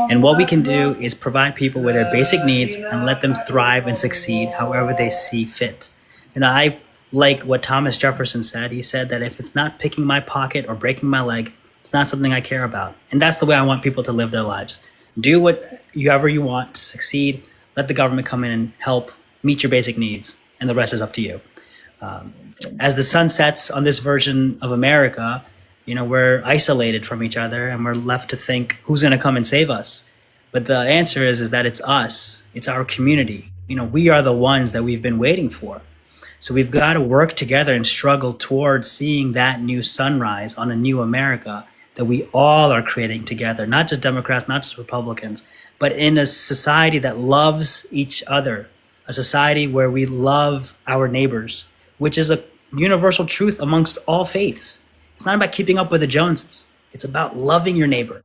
and what we can do is provide people with their basic needs and let them thrive and succeed however they see fit. I like what Thomas Jefferson said. He said that if it's not picking my pocket or breaking my leg, it's not something I care about. And that's the way I want people to live their lives. Do whatever you want to succeed. Let the government come in and help meet your basic needs, and the rest is up to you. As the sun sets on this version of America, we're isolated from each other and we're left to think who's going to come and save us. But the answer is that it's us. It's our community. We are the ones that we've been waiting for. So we've got to work together and struggle towards seeing that new sunrise on a new America that we all are creating together, not just Democrats, not just Republicans, but in a society that loves each other, a society where we love our neighbors, which is a universal truth amongst all faiths. It's not about keeping up with the Joneses. It's about loving your neighbor.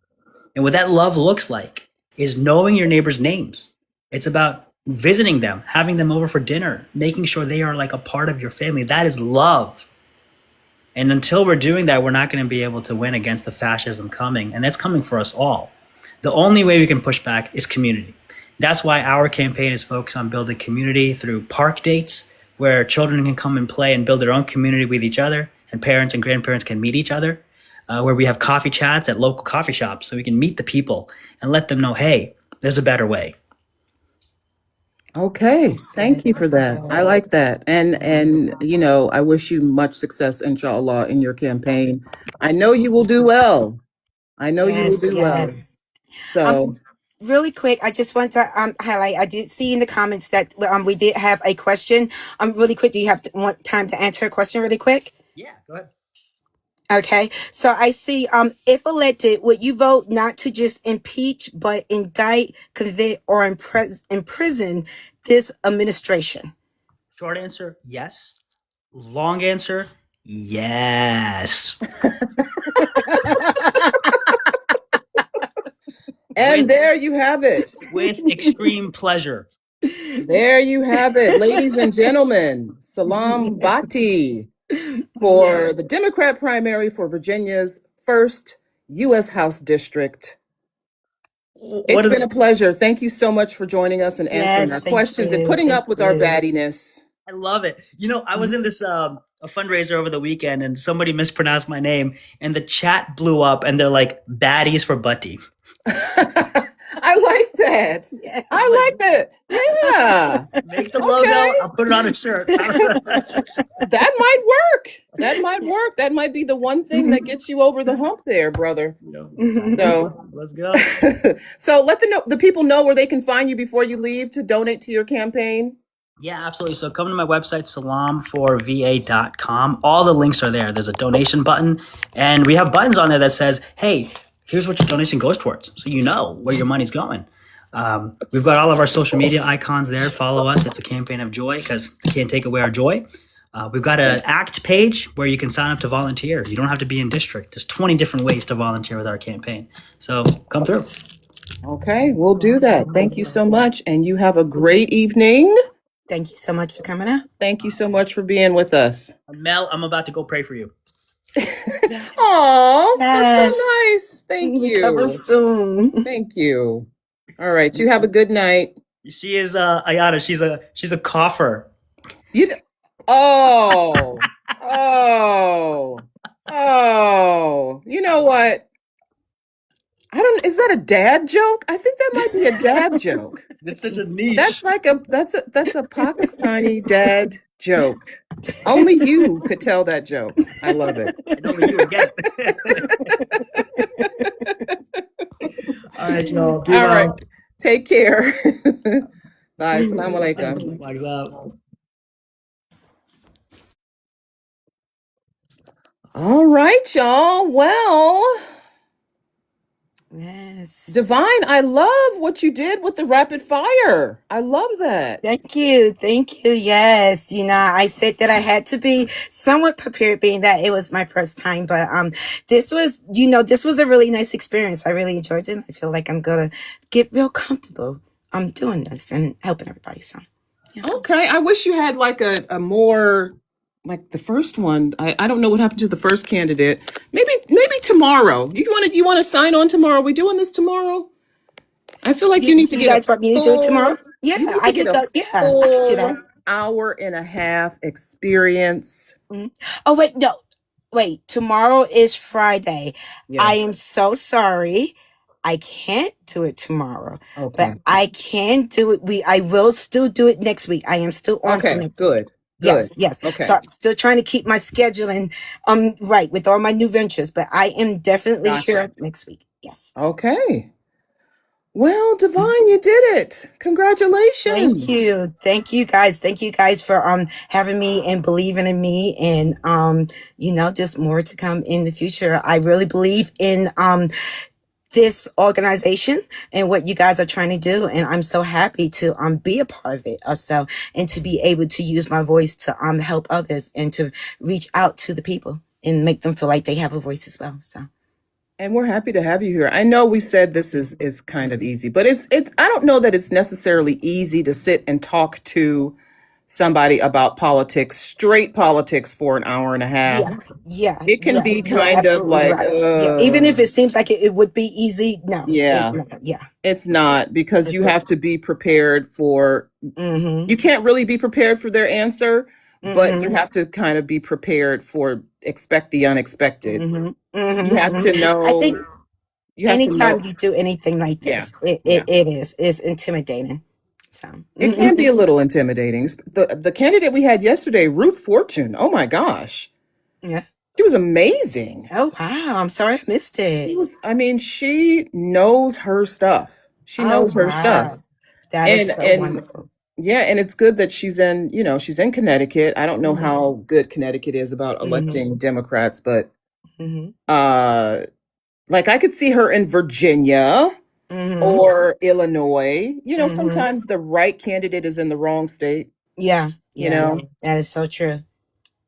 And what that love looks like is knowing your neighbor's names. It's about visiting them, having them over for dinner, making sure they are like a part of your family. That is love. And until we're doing that, we're not going to be able to win against the fascism coming. And that's coming for us all. The only way we can push back is community. That's why our campaign is focused on building community through park dates, where children can come and play and build their own community with each other, and parents and grandparents can meet each other, where we have coffee chats at local coffee shops so we can meet the people and let them know, hey, there's a better way. Okay, thank you for that. I like that. And I wish you much success, inshallah, in your campaign. I know you will do well. I know you will do well. So really quick, I just want to highlight, I did see in the comments that we did have a question. Really quick, do you want time to answer a question really quick? Yeah, go ahead. Okay, so I see, if elected, would you vote not to just impeach, but indict, convict, or imprison this administration? Short answer, yes. Long answer, yes. And there you have it. With extreme pleasure. There you have it, ladies and gentlemen. Salaam Bhatti for the Democrat primary for Virginia's first U.S. House district. It's been a pleasure. Thank you so much for joining us and answering Yes, our thank questions and you. putting Thank up with our you. baddiness. I love it. You know, I was in this a fundraiser over the weekend, and somebody mispronounced my name, and the chat blew up, and they're like, "Baddies for Butty." I like that. Yeah. I like that. Yeah. Make the logo. Okay. I'll put it on a shirt. That might work. That might work. That might be the one thing that gets you over the hump there, brother. So Let's go. So let the people know where they can find you before you leave to donate to your campaign. Yeah, absolutely. So come to my website, salamforva.com. All the links are there. There's a donation button, and we have buttons on there that says, hey, here's what your donation goes towards, so you know where your money's going. We've got all of our social media icons there. Follow us. It's a campaign of joy because you can't take away our joy. We've got an ACT page where you can sign up to volunteer. You don't have to be in district. There's 20 different ways to volunteer with our campaign. So come through. Okay, we'll do that. Thank you so much, and you have a great evening. Thank you so much for coming out. Thank you so much for being with us. Mel, I'm about to go pray for you. Oh, Yes. that's so nice. Thank you. Recover soon. Thank you. All right, you have a good night. She is Ayana. She's a cougher. Oh. You know what? Is that a dad joke? I think that might be a dad joke. It's such a niche. That's a Pakistani dad joke. Only you could tell that joke. I love it. I know you again. All right, y'all. All right. Take care. Bye. Assalamu alaikum. Flags up. All right, y'all. Well, Yes. Divine, I love what you did with the rapid fire. I love that. Thank you. Thank you. Yes. I said that I had to be somewhat prepared being that it was my first time, but this was a really nice experience. I really enjoyed it. I feel like I'm going to get real comfortable doing this and helping everybody. So, yeah. Okay. I wish you had like a more like the first one. I don't know what happened to the first candidate. Maybe tomorrow. You want to sign on tomorrow? Are we doing this tomorrow? I feel like you need to get. You guys want me to do it tomorrow? Yeah, I can do that. I can do that. Hour and a half experience. Mm-hmm. Oh wait, no, wait. Tomorrow is Friday. Yeah. I am so sorry. I can't do it tomorrow. Okay. But I can do it. I will still do it next week. I am still on. Okay. Good. Yes. Okay. So I'm still trying to keep my scheduling right with all my new ventures, but I am definitely here next week. Yes. Okay. Well, Divine, you did it. Congratulations. Thank you guys. Thank you guys for having me and believing in me, and just more to come in the future. I really believe in this organization and what you guys are trying to do, and I'm so happy to be a part of it also, and to be able to use my voice to help others and to reach out to the people and make them feel like they have a voice as well. So, and we're happy to have you here. I know we said this is kind of easy, but it's I don't know that it's necessarily easy to sit and talk to somebody about politics, straight politics, for an hour and a half. Yeah. It can be kind of like, right. Even if it seems like it would be easy, no. Yeah. It's not, because you have to be prepared for, you can't really be prepared for their answer, but you have to kind of be prepared for expect the unexpected. You have to know. I think anytime you do anything like this, it's intimidating. So it can be a little intimidating. The candidate we had yesterday, Ruth Fortune. Oh my gosh. Yeah. She was amazing. Oh wow. I'm sorry I missed it. She knows her stuff. She knows her stuff. That is so wonderful. Yeah, and it's good that she's in Connecticut. I don't know how good Connecticut is about electing Democrats, but like I could see her in Virginia. Or Illinois. Sometimes the right candidate is in the wrong state. Yeah. That is so true.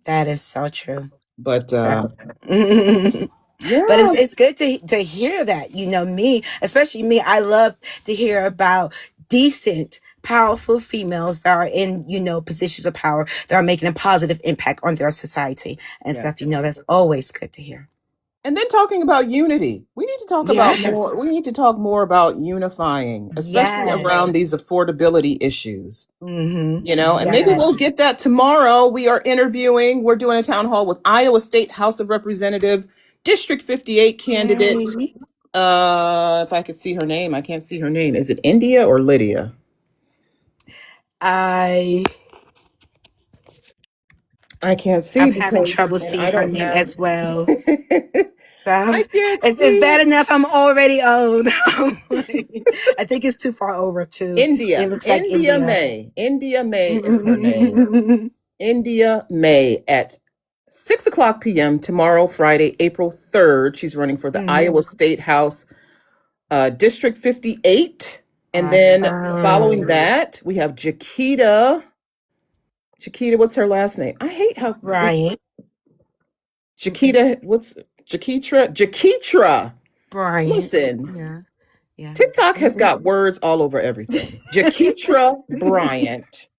That is so true. But but it's good to hear that. Me, especially me, I love to hear about decent, powerful females that are in, positions of power that are making a positive impact on their society and stuff. That's always good to hear. And then talking about unity, we need to talk about more. We need to talk more about unifying, especially around these affordability issues. And maybe we'll get that tomorrow. We're doing a town hall with Iowa State House of Representative District 58 candidate. If I could see her name, I can't see her name. Is it India or Lydia? I can't see. I'm having trouble seeing her name as well. It's bad enough I'm already old. I think it's too far over too. India. It looks like India May. India May is her name. India May at 6:00 p.m. tomorrow, Friday, April 3rd. She's running for the Iowa State House, District 58. And then following that, we have Jaquita. Jaquita, what's her last name? I hate how Bryant. Jaquita, what's Jaquitra Bryant. Listen. Yeah. TikTok has got words all over everything. Jaquitra Bryant,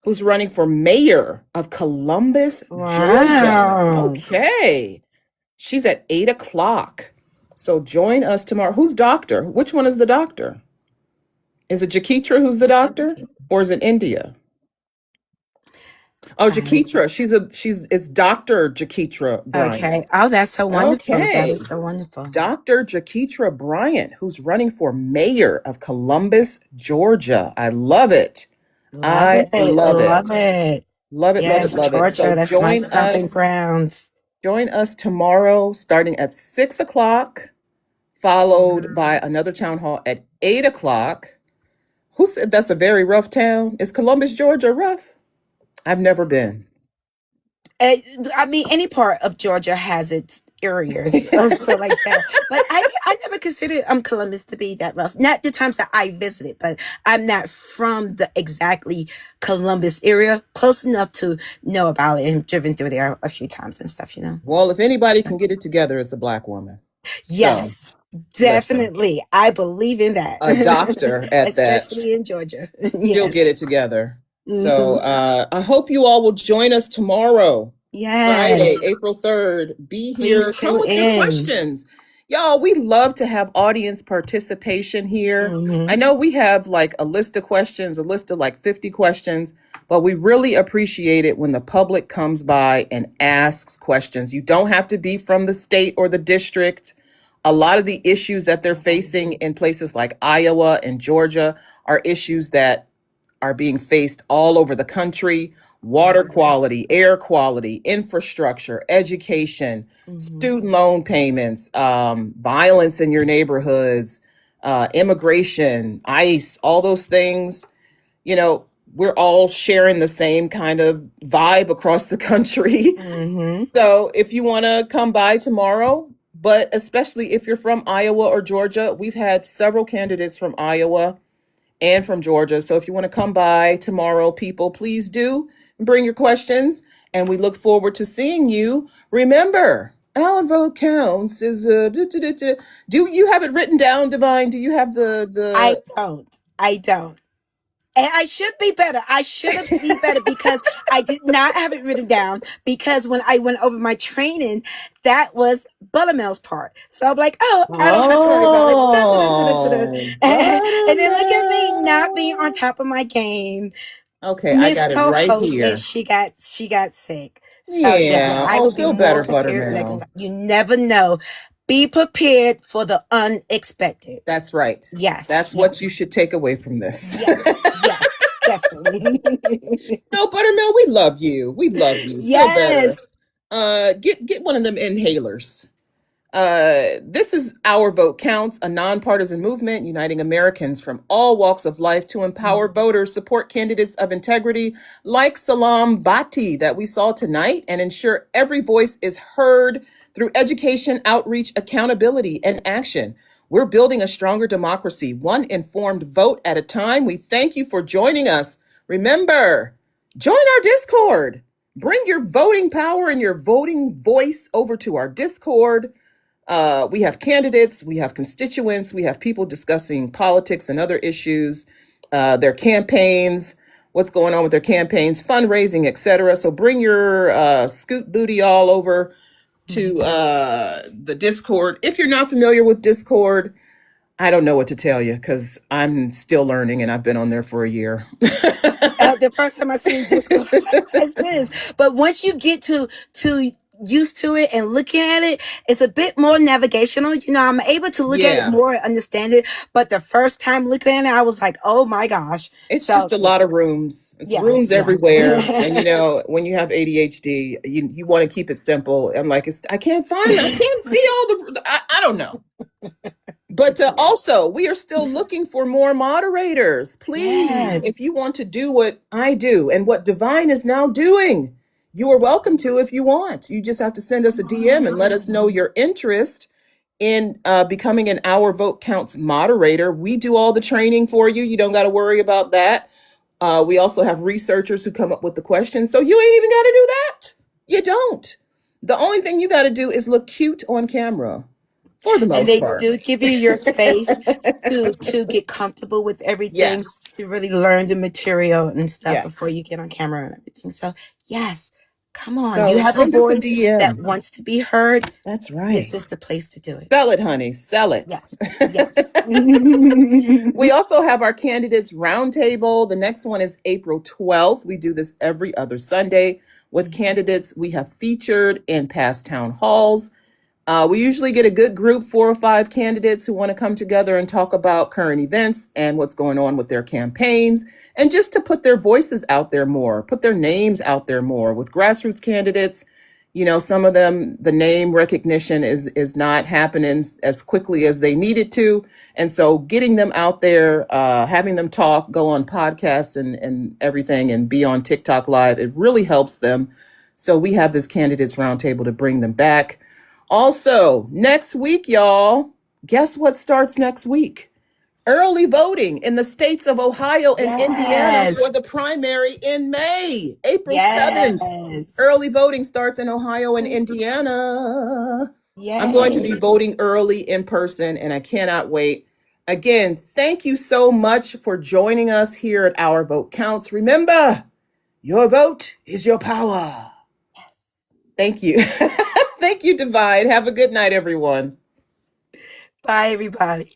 who's running for mayor of Columbus, Georgia. Okay. She's at 8:00. So join us tomorrow. Who's doctor? Which one is the doctor? Is it Jaquitra who's the doctor? Or is it India? Oh, Jaquitra. It's Dr. Jaquitra Bryant. Okay. Oh, that's so wonderful. Okay. That is so wonderful. Dr. Jaquitra Bryant, who's running for mayor of Columbus, Georgia. I love it. Love it. Love it. Georgia, So that's my stomping grounds. Join us tomorrow starting at 6:00, followed by another town hall at 8:00. Who said that's a very rough town? Is Columbus, Georgia rough? I've never been. I mean, any part of Georgia has its areas, also like that. But I never considered Columbus to be that rough. Not the times that I visited, but I'm not from the exactly Columbus area. Close enough to know about it and driven through there a few times and stuff. Well, if anybody can get it together, it's a Black woman. Yes. Definitely. I believe in that. A doctor at especially in Georgia. You'll get it together. So I hope you all will join us tomorrow. Friday, April 3rd. Be here. Come with your questions. Y'all, we love to have audience participation here. I know we have like a list of questions, a list of like 50 questions, but we really appreciate it when the public comes by and asks questions. You don't have to be from the state or the district. A lot of the issues that they're facing in places like Iowa and Georgia are issues that are being faced all over the country. Water quality, air quality, infrastructure, education, student loan payments, violence in your neighborhoods, immigration, ICE, all those things. We're all sharing the same kind of vibe across the country. So if you want to come by tomorrow, but especially if you're from Iowa or Georgia, we've had several candidates from Iowa and from Georgia. So if you want to come by tomorrow, people, please do bring your questions. And we look forward to seeing you. Remember, our vote counts is do you have it written down, Divine? Do you have the I don't. And I should be better. I should have been better because I did not have it written down, because when I went over my training, that was Buttermilk's part. So I'm like, I don't have to worry about it. And then look at me not being on top of my game. Okay, I got it right here. And she got sick. So I will feel better, Buttermilk. Next time. You never know. Be prepared for the unexpected. That's right. Yes. That's what you should take away from this. Yes, definitely. No, Buttermilk, we love you. We love you. Yes. Get one of them inhalers. This is Our Vote Counts, a nonpartisan movement uniting Americans from all walks of life to empower voters, support candidates of integrity like Salaam Bhatti that we saw tonight, and ensure every voice is heard through education, outreach, accountability, and action. We're building a stronger democracy, one informed vote at a time. We thank you for joining us. Remember, join our Discord. Bring your voting power and your voting voice over to our Discord. We have candidates, we have constituents, we have people discussing politics and other issues, their campaigns, what's going on with their campaigns, fundraising, etc. So bring your scoot booty all over to the Discord. If you're not familiar with Discord, I don't know what to tell you because I'm still learning and I've been on there for a year. The first time I seen Discord was like this, but once you get to used to it and looking at it, it's a bit more navigational. You know, I'm able to look at it Yeah. more, understand it. But the first time looking at it, I was like, oh my gosh. It's So, just a lot of rooms. It's yeah, rooms yeah. everywhere. And you know, when you have ADHD, you want to keep it simple. I'm like, I can't find it. I can't see all the, I don't know. But also, we are still looking for more moderators. Please, Yes. if you want to do what I do and what Divine is now doing, you are welcome to if you want. You just have to send us a DM and let us know your interest in becoming an Our Vote Counts moderator. We do all the training for you. You don't got to worry about that. We also have researchers who come up with the questions. So you ain't even got to do that. You don't. The only thing you got to do is look cute on camera. For the most And they part. do give you your space to get comfortable with everything, Yes. to really learn the material and stuff Yes. before you get on camera and everything. So yes, come on. So You have a send us a voice DM. that wants to be heard. That's right. This is the place to do it. Sell it, honey. Sell it. Yes. Yes. We also have our candidates roundtable. The next one is April 12th. We do this every other Sunday with candidates we have featured in past town halls. We usually get a good group, 4 or 5 candidates who want to come together and talk about current events and what's going on with their campaigns, and just to put their voices out there more, put their names out there more. With grassroots candidates, you know, some of them, the name recognition is not happening as quickly as they need it to. And so getting them out there, having them talk, go on podcasts and everything, and be on TikTok Live, it really helps them. So we have this candidates roundtable to bring them back. Also, next week, y'all, guess what starts next week? Early voting in the states of Ohio and Indiana Yes. for the primary in May, April 7th. Yes. Early voting starts in Ohio and Indiana. Yes. I'm going to be voting early in person, and I cannot wait. Again, thank you so much for joining us here at Our Vote Counts. Remember, your vote is your power. Yes. Thank you. Thank you, Divine. Have a good night, everyone. Bye, everybody.